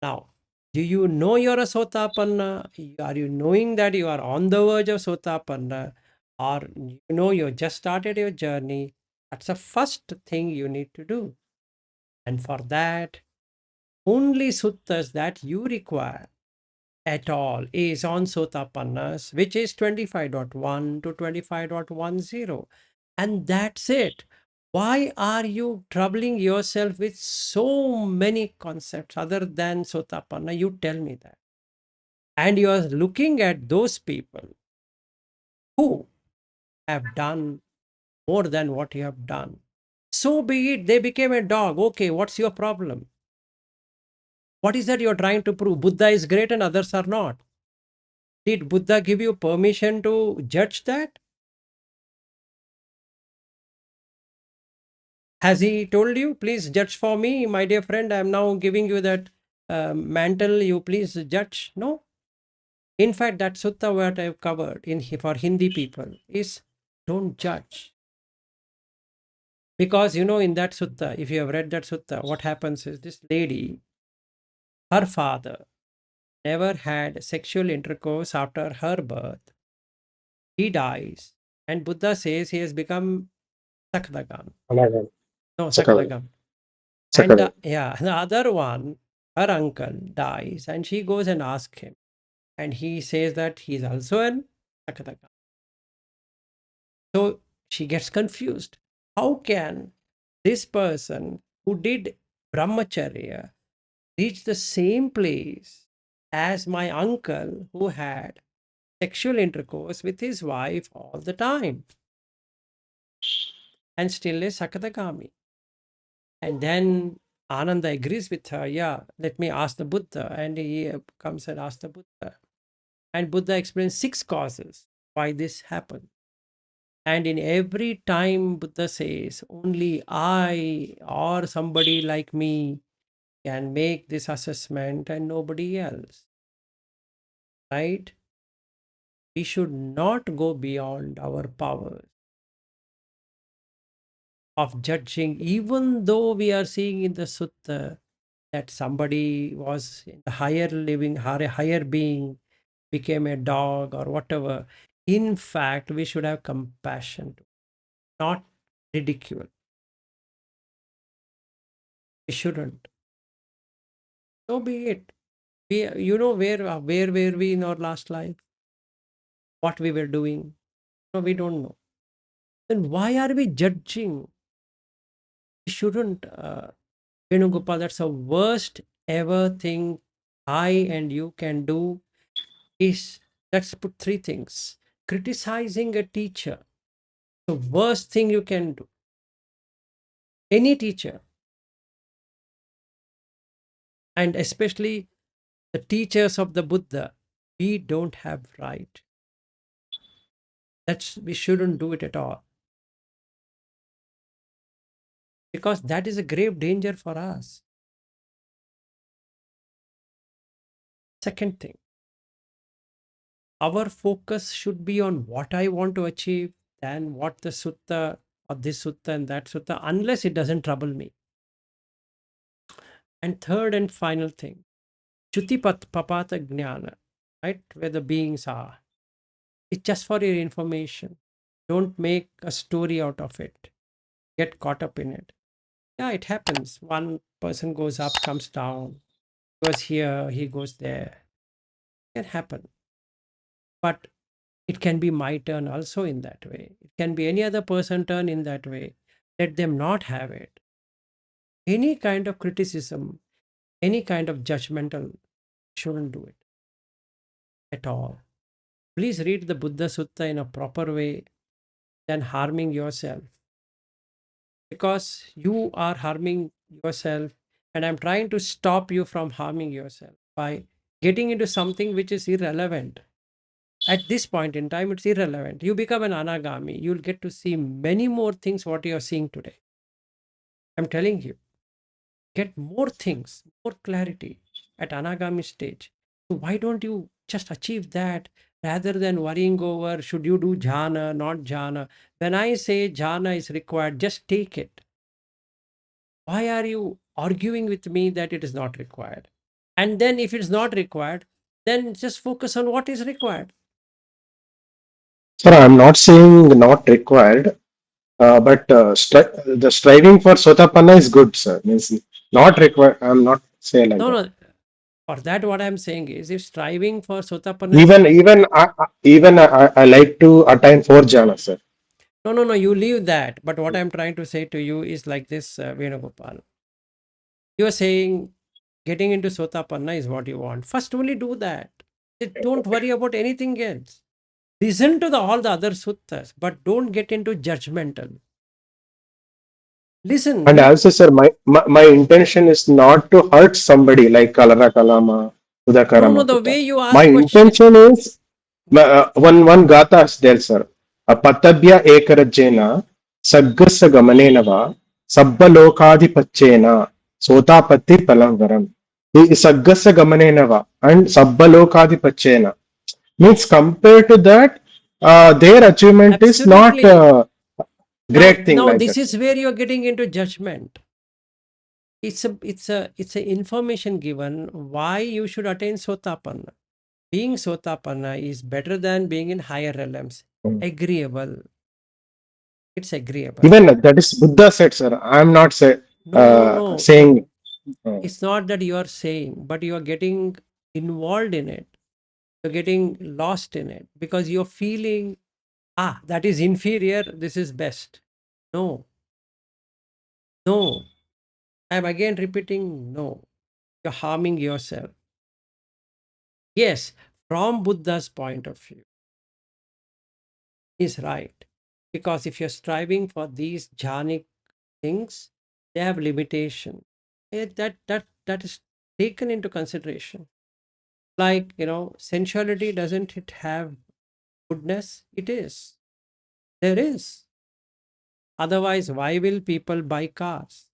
Now, do you know you're a Sotapanna? Are you knowing that you are on the verge of Sotapanna? Or you know you just started your journey? That's the first thing you need to do. And for that, only suttas that you require at all is on Sotapannas, which is 25.1 to 25.10. And that's it. Why are you troubling yourself with so many concepts other than Sotapanna? You tell me that. And you are looking at those people who have done more than what you have done. So be it, they became a dog. Okay, what's your problem? What is that you're trying to prove? Buddha is great and others are not. Did Buddha give you permission to judge that? Has he told you, please judge for me, my dear friend? I am now giving you that mantle, you please judge. No. In fact, that sutta what I've covered for Hindi people is don't judge. Because, in that sutta, if you have read that sutta, what happens is this lady, her father, never had sexual intercourse after her birth. He dies. And Buddha says he has become Sakadagam. Anagami. No, Sakadagami. Sakadagam. And Sakadagami. the other one, her uncle dies and she goes and asks him. And he says that he's also an Sakadagam. So she gets confused. How can this person who did brahmacharya reach the same place as my uncle who had sexual intercourse with his wife all the time and still is Sakadagami? And then Ananda agrees with her. Yeah, let me ask the Buddha. And he comes and asks the Buddha. And Buddha explains 6 causes why this happened. And in every time, Buddha says, only I or somebody like me can make this assessment and nobody else. Right? We should not go beyond our powers of judging, even though we are seeing in the sutta that somebody was in the higher living, higher being, became a dog or whatever. In fact, we should have compassion, not ridicule. We shouldn't. So be it. You know where were we in our last life? What we were doing? No, we don't know. Then why are we judging? We shouldn't. Venugopal, that's the worst ever thing I and you can do is, let's put 3 things. Criticizing a teacher, the worst thing you can do. Any teacher, and especially the teachers of the Buddha, we don't have right. We shouldn't do it at all. Because that is a grave danger for us. Second thing, our focus should be on what I want to achieve than what the sutta or this sutta and that sutta, unless it doesn't trouble me. And third and final thing, Chuti Papata Jnana, right? Where the beings are. It's just for your information. Don't make a story out of it. Get caught up in it. Yeah, it happens. One person goes up, comes down, goes here, he goes there. It can happen. But it can be my turn also in that way. It can be any other person turn in that way. Let them not have it. Any kind of criticism, any kind of judgmental, shouldn't do it at all. Please read the Buddha Sutta in a proper way than harming yourself. Because you are harming yourself, and I'm trying to stop you from harming yourself by getting into something which is irrelevant. At this point in time, it's irrelevant. You become an anagami, you'll get to see many more things what you're seeing today. I'm telling you, get more things, more clarity at anagami stage. So why don't you just achieve that rather than worrying over should you do jhana, not jhana? When I say jhana is required, just take it. Why are you arguing with me that it is not required? And then if it's not required, then just focus on what is required. Sir, I'm not saying not required, but the striving for Sotapanna is good, sir. Means not required. I'm not saying like No, that. no. For that, what I'm saying is, if striving for Sotapanna is Even I like to attain 4 jhanas, sir. no, no, no, you leave that. But what I'm trying to say to you is like this, Venugopal. You are saying getting into Sotapanna is what you want. First, only do that. Don't worry about anything else. Listen to all the other suttas, but don't get into judgmental. Listen, And you also, sir, my intention is not to hurt somebody like Kalara Kalama, no, Udakarama the Putta. way you My ask question. intention is one gata is there, sir. Patabhya ekarajena saggasa gamanenava sabba lokadipachena sotapatti palamvaram. Saggasa gamanenava and sabba lokadipachena means compared to that, their achievement is not Absolutely. great thing Now like this that, sir. is where you're getting into judgment. It's a information given why you should attain Sotapanna. Being Sotapanna is better than being in higher realms. Agreeable. It's agreeable. Even that is Buddha said, sir. I am not No, no, no. saying. uh, It's not that you are saying, but you are getting involved in it. You're getting lost in it because you're feeling, that is inferior. This is best. No, no. I'm again repeating, no. You're harming yourself. Yes, from Buddha's point of view, is right. Because if you're striving for these jhanic things, they have limitation. that is taken into consideration. Like, sensuality, doesn't it have goodness? It is. There is. Otherwise, why will people buy cars?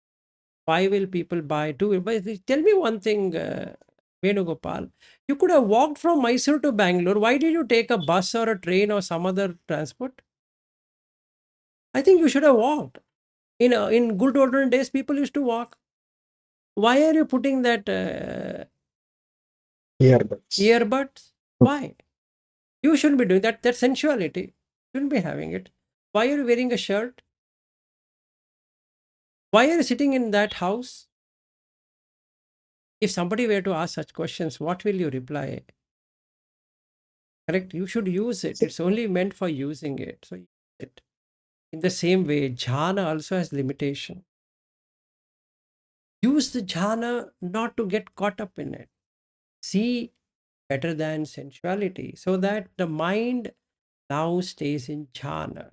Why will people buy two? But tell me one thing, Venugopal. You could have walked from Mysore to Bangalore. Why did you take a bus or a train or some other transport? I think you should have walked. In good olden days, people used to walk. Why are you putting that Earbuds. earbuds? Why? You shouldn't be doing that. That's sensuality. Shouldn't be having it. Why are you wearing a shirt? Why are you sitting in that house? If somebody were to ask such questions, what will you reply? Correct? You should use it. It's only meant for using it. So use it. In the same way, jhana also has limitation. Use the jhana not to get caught up in it. See better than sensuality, so that the mind now stays in jhana.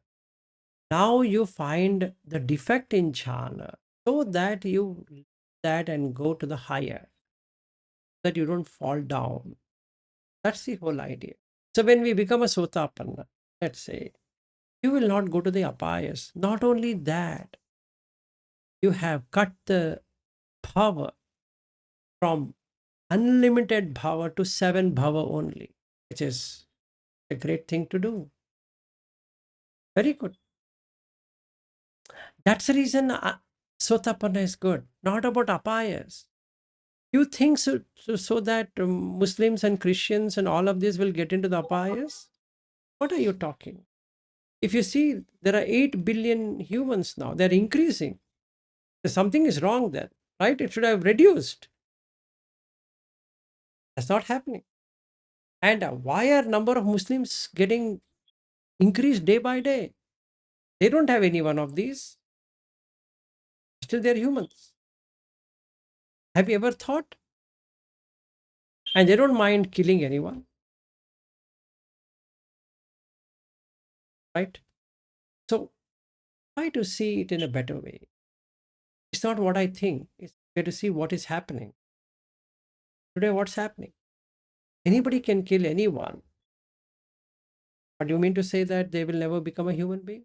Now you find the defect in jhana, so that you leave that and go to the higher, that you don't fall down. That's the whole idea. So when we become a sotapanna, let's say, you will not go to the apayas. Not only that, you have cut the power from unlimited bhava to 7 bhava only, which is a great thing to do. Very good. That's the reason sotapanna is good, not about apayas. You think so that Muslims and Christians and all of this will get into the apayas? What are you talking? If you see, there are 8 billion humans now. They're increasing. Something is wrong there, right? It should have reduced. That's not happening. And why are number of Muslims getting increased day by day? They don't have any one of these. Still, they're humans. Have you ever thought? And they don't mind killing anyone, right? So try to see it in a better way. It's not what I think. It's better to see what is happening. Today, what's happening? Anybody can kill anyone. But you mean to say that they will never become a human being?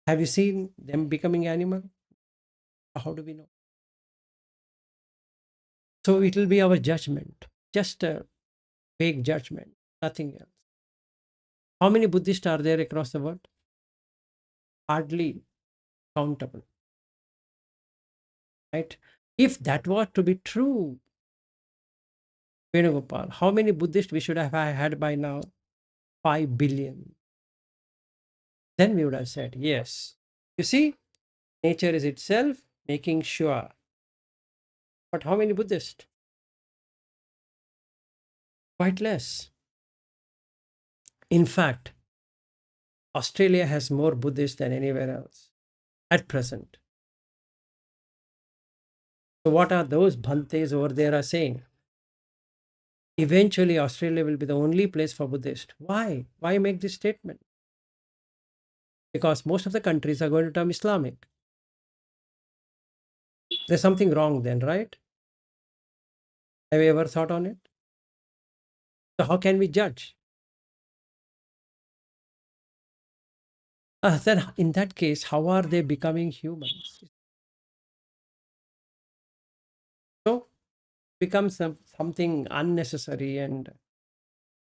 Have you seen them becoming animal? How do we know? So it will be our judgment, just a vague judgment, nothing else. How many Buddhists are there across the world? Hardly countable, right? If that were to be true, Venugopal, how many Buddhists we should have had by now? 5 billion. Then we would have said, yes. You see, nature is itself making sure. But how many Buddhists? Quite less. In fact, Australia has more Buddhists than anywhere else at present. So what are those Bhantes over there are saying? Eventually, Australia will be the only place for Buddhists. Why? Why make this statement? Because most of the countries are going to turn Islamic. There's something wrong then, right? Have you ever thought on it? So how can we judge? Then in that case, how are they becoming humans? So becomes something unnecessary and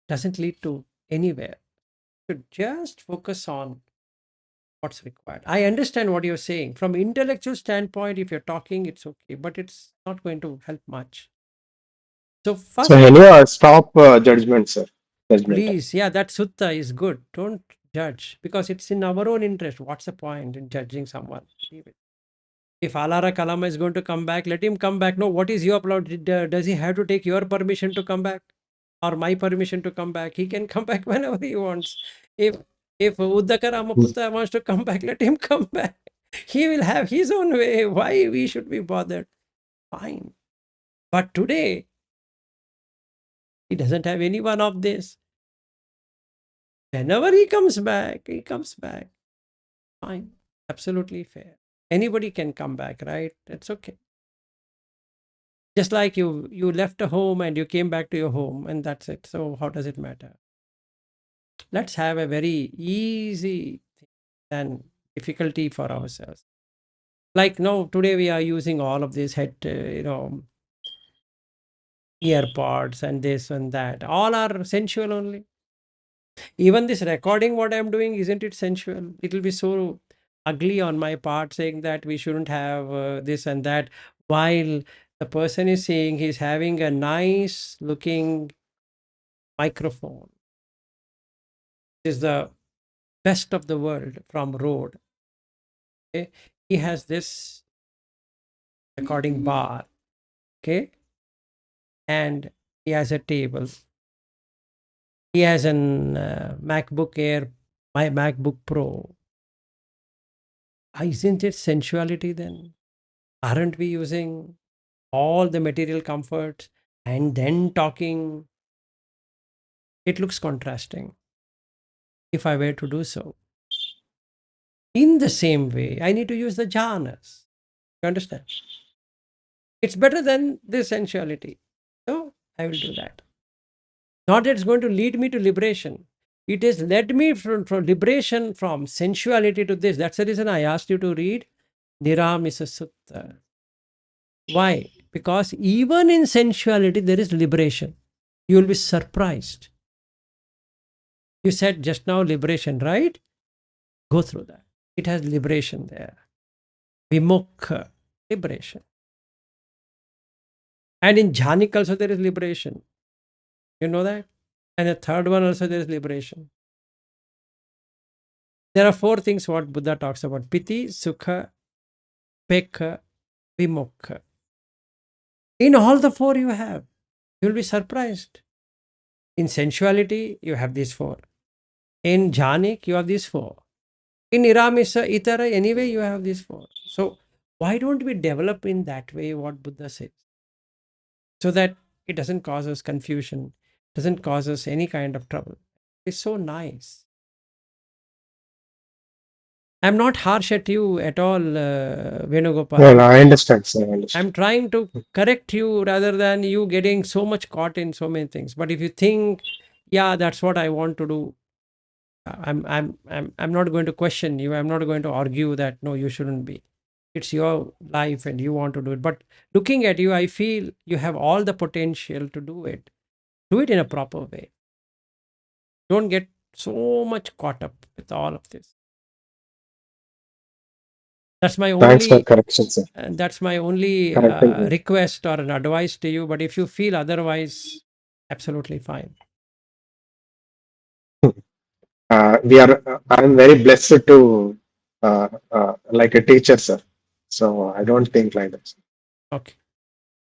doesn't lead to anywhere. So just focus on what's required. I understand what you're saying. From intellectual standpoint, if you're talking, it's okay, but it's not going to help much. So So first, anyway, stop judgment, sir. Judgmental. please, yeah, that sutta is good. Don't judge, because it's in our own interest. What's the point in judging someone? Leave it. If Alara Kalama is going to come back, let him come back. No, what is your plan? Does he have to take your permission to come back, or my permission to come back? He can come back whenever he wants. If Uddaka Ramaputta wants to come back, let him come back. He will have his own way. Why we should be bothered? Fine. But today, he doesn't have any one of this. Whenever he comes back, he comes back. Fine. Absolutely fair. Anybody can come back, right? It's okay. Just like you left a home and you came back to your home, and that's it. So how does it matter? Let's have a very easy than difficulty for ourselves. Like no, today we are using all of these head, earpods and this and that. All are sensual only. Even this recording, what I'm doing, isn't it sensual? It will be so ugly on my part saying that we shouldn't have this and that, while the person is saying he's having a nice looking microphone. Is the best of the world from Rode. Okay? He has this recording bar, okay, and he has a table. He has an MacBook Air, my MacBook Pro. Isn't it sensuality then? Aren't we using all the material comforts and then talking? It looks contrasting if I were to do so. In the same way, I need to use the jhanas. You understand? It's better than the sensuality. So I will do that. Not that it's going to lead me to liberation. It has led me from liberation from sensuality to this. That's the reason I asked you to read Niramisa Sutta. Why? Because even in sensuality, there is liberation. You will be surprised. You said just now liberation, right? Go through that. It has liberation there. Vimukha, liberation. And in Jhanik also there is liberation. You know that? And the third one also there is liberation. There are four things what Buddha talks about. Piti, Sukha, Pekha, Vimukha. In all the four you have. You will be surprised. In sensuality, you have these four. In Jhanik, you have these four. In Niramisa, Itara, anyway, you have these four. So why don't we develop in that way what Buddha says? So that it doesn't cause us confusion, doesn't cause us any kind of trouble. It's so nice. I'm not harsh at you at all, Venugopal. Well, I understand, sir. I understand. I'm trying to correct you rather than you getting so much caught in so many things. But if you think, yeah, that's what I want to do, I'm not going to question you. I'm not going to argue that no, you shouldn't be. It's your life and you want to do it. But looking at you, I feel you have all the potential to do it. Do it in a proper way. Don't get so much caught up with all of this. That's my Thanks for only correction, sir. that's my only Correcting me. request or an advice to you. But if you feel otherwise, absolutely fine. I'm very blessed to like a teacher, sir. So I don't think like that. Okay.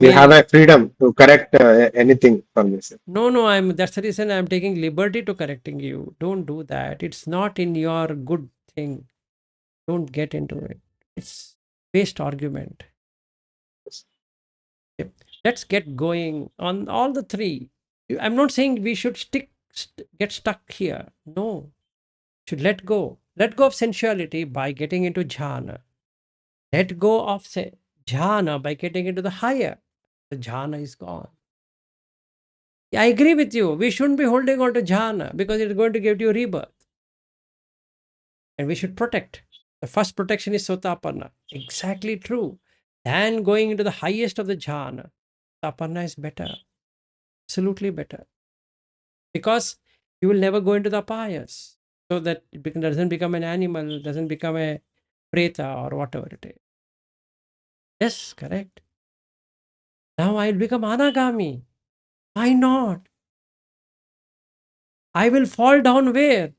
You have May a freedom to correct anything from this. no, that's the reason I'm taking liberty to correcting you. Don't do that. It's not in your good thing. Don't get into it. It's waste argument. Okay. Let's get going on all the three. I'm not saying we should get stuck here. No, should let go. Let go of sensuality by getting into jhana. Let go of jhana by getting into the higher. The jhana is gone. I agree with you. We shouldn't be holding on to jhana because it's going to give you rebirth. And we should protect. The first protection is sotapanna. Exactly true. Than going into the highest of the jhana. Sotapanna is better. Absolutely better. Because you will never go into the apayas. So that it doesn't become an animal, doesn't become a preta or whatever it is. Yes, correct. Now I'll become anagami. Why not? I will fall down where?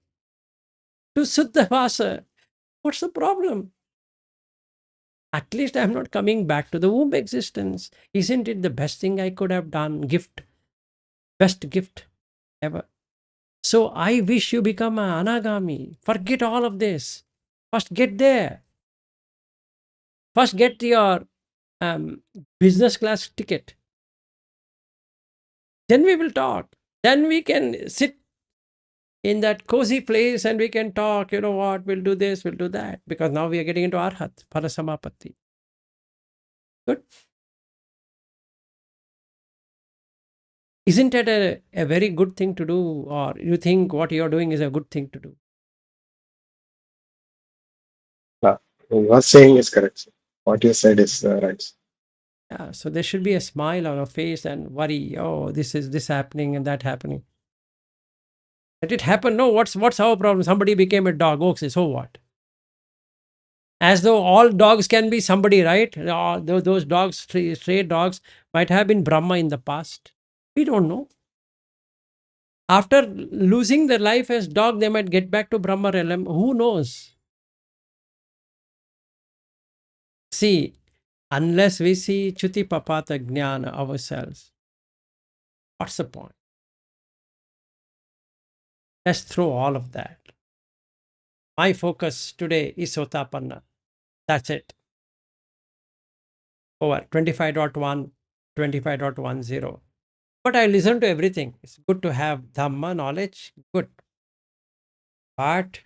To Suddhavasa. What's the problem? At least I'm not coming back to the womb existence. Isn't it the best thing I could have done? Gift. Best gift ever. So I wish you become an anagami. Forget all of this. First get there. First get your business class ticket. Then we will talk. Then we can sit in that cozy place and we can talk, you know what, we'll do this, we'll do that. Because now we are getting into Arhat, Parasamapatti. Good. Isn't it a very good thing to do, or you think what you're doing is a good thing to do? What you are saying is correct, sir. What you said is right. Yeah, so there should be a smile on your face and worry, oh, this is this happening and that happening. Let it happen. No, what's our problem? Somebody became a dog. Okay, so what? As though all dogs can be somebody, right? Those dogs, stray dogs, might have been Brahma in the past. We don't know. After losing their life as dog, they might get back to Brahma realm. Who knows? See, unless we see Chuti Papata Jnana ourselves, what's the point? Let's throw all of that. My focus today is Sotapanna. That's it. Over 25.1, 25.10. But I listen to everything. It's good to have Dhamma knowledge. Good. But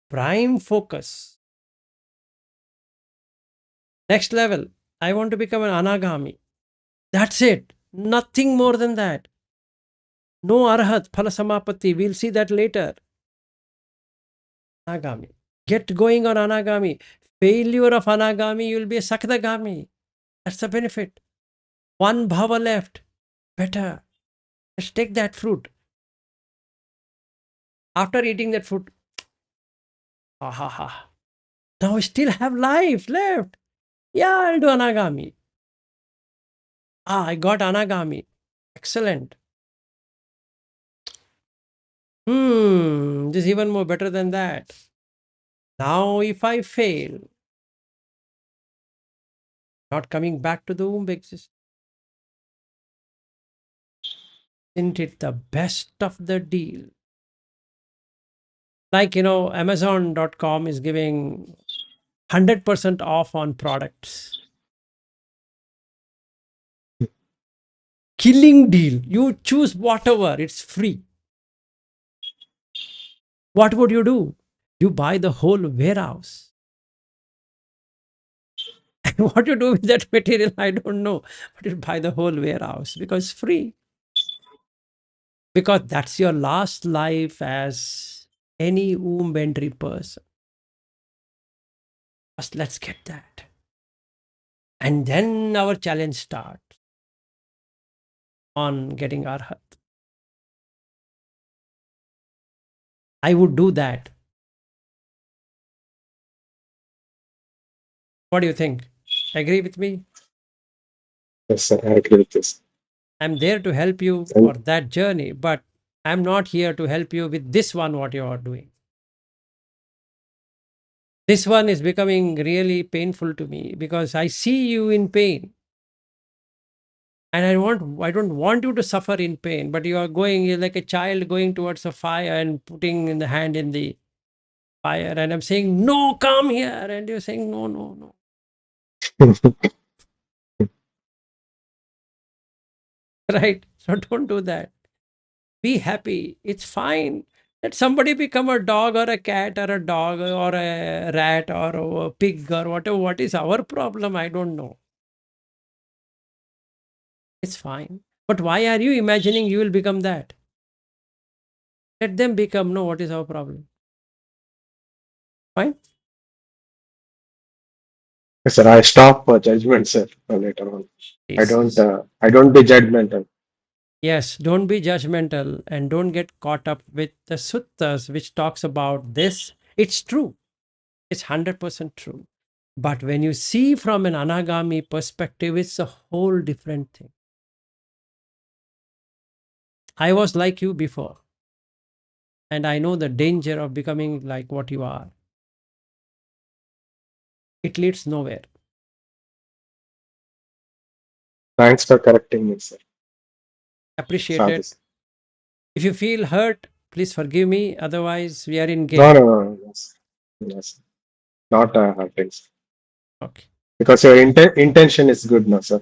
prime focus. Next level. I want to become an Anagami. That's it. Nothing more than that. No Arhat, Phalasamapati. We'll see that later. Anagami. Get going on Anagami. Failure of Anagami, you'll be a Sakadagami. That's the benefit. One bhava left. Better. Let's take that fruit. After eating that fruit, ha. Now we still have life left. Yeah, I'll do Anagami. I got Anagami. Excellent. This is even more better than that. Now, if I fail, not coming back to the womb existence, isn't it the best of the deal? Like, Amazon.com is giving 100% off on products. Killing deal. You choose whatever, it's free. What would you do? You buy the whole warehouse. And what you do with that material, I don't know. But you buy the whole warehouse because it's free. Because that's your last life as any womb entry person. First, let's get that. And then our challenge starts on getting Arhat. I would do that. What do you think? Agree with me? Yes, sir. I agree with this. I'm there to help you And for that journey, but I'm not here to help you with this one, what you are doing. This one is becoming really painful to me because I see you in pain. And I don't want you to suffer in pain, but you're like a child going towards a fire and putting in the hand in the fire. And I'm saying, no, come here. And you're saying, no. Right? So don't do that. Be happy. It's fine. Let somebody become a dog or a cat or a dog or a rat or a pig or whatever. What is our problem? I don't know. It's fine. But why are you imagining you will become that? Let them become. No, what is our problem? Fine. yes, sir, I stop judgment, sir, later on. Yes. I don't be judgmental. Yes, don't be judgmental and don't get caught up with the suttas which talks about this. It's true. It's 100% true. But when you see from an anagami perspective, it's a whole different thing. I was like you before, and I know the danger of becoming like what you are. It leads nowhere. Thanks for correcting me, sir. Appreciate Sadhu, it. sir. If you feel hurt, please forgive me. Otherwise, we are in No, game. no. Yes. Not hurting, sir. Okay. Because your intention is good, no, sir.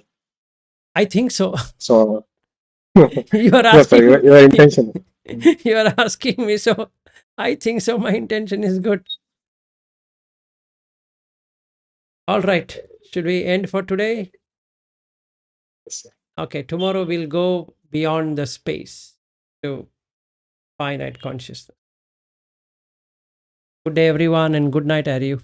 I think so. So, You are no, sir, asking. your intention. You are asking me, so I think so. My intention is good. All right. Should we end for today? Okay. Tomorrow we'll go beyond the space to finite consciousness. Good day, everyone, and good night, Aryu.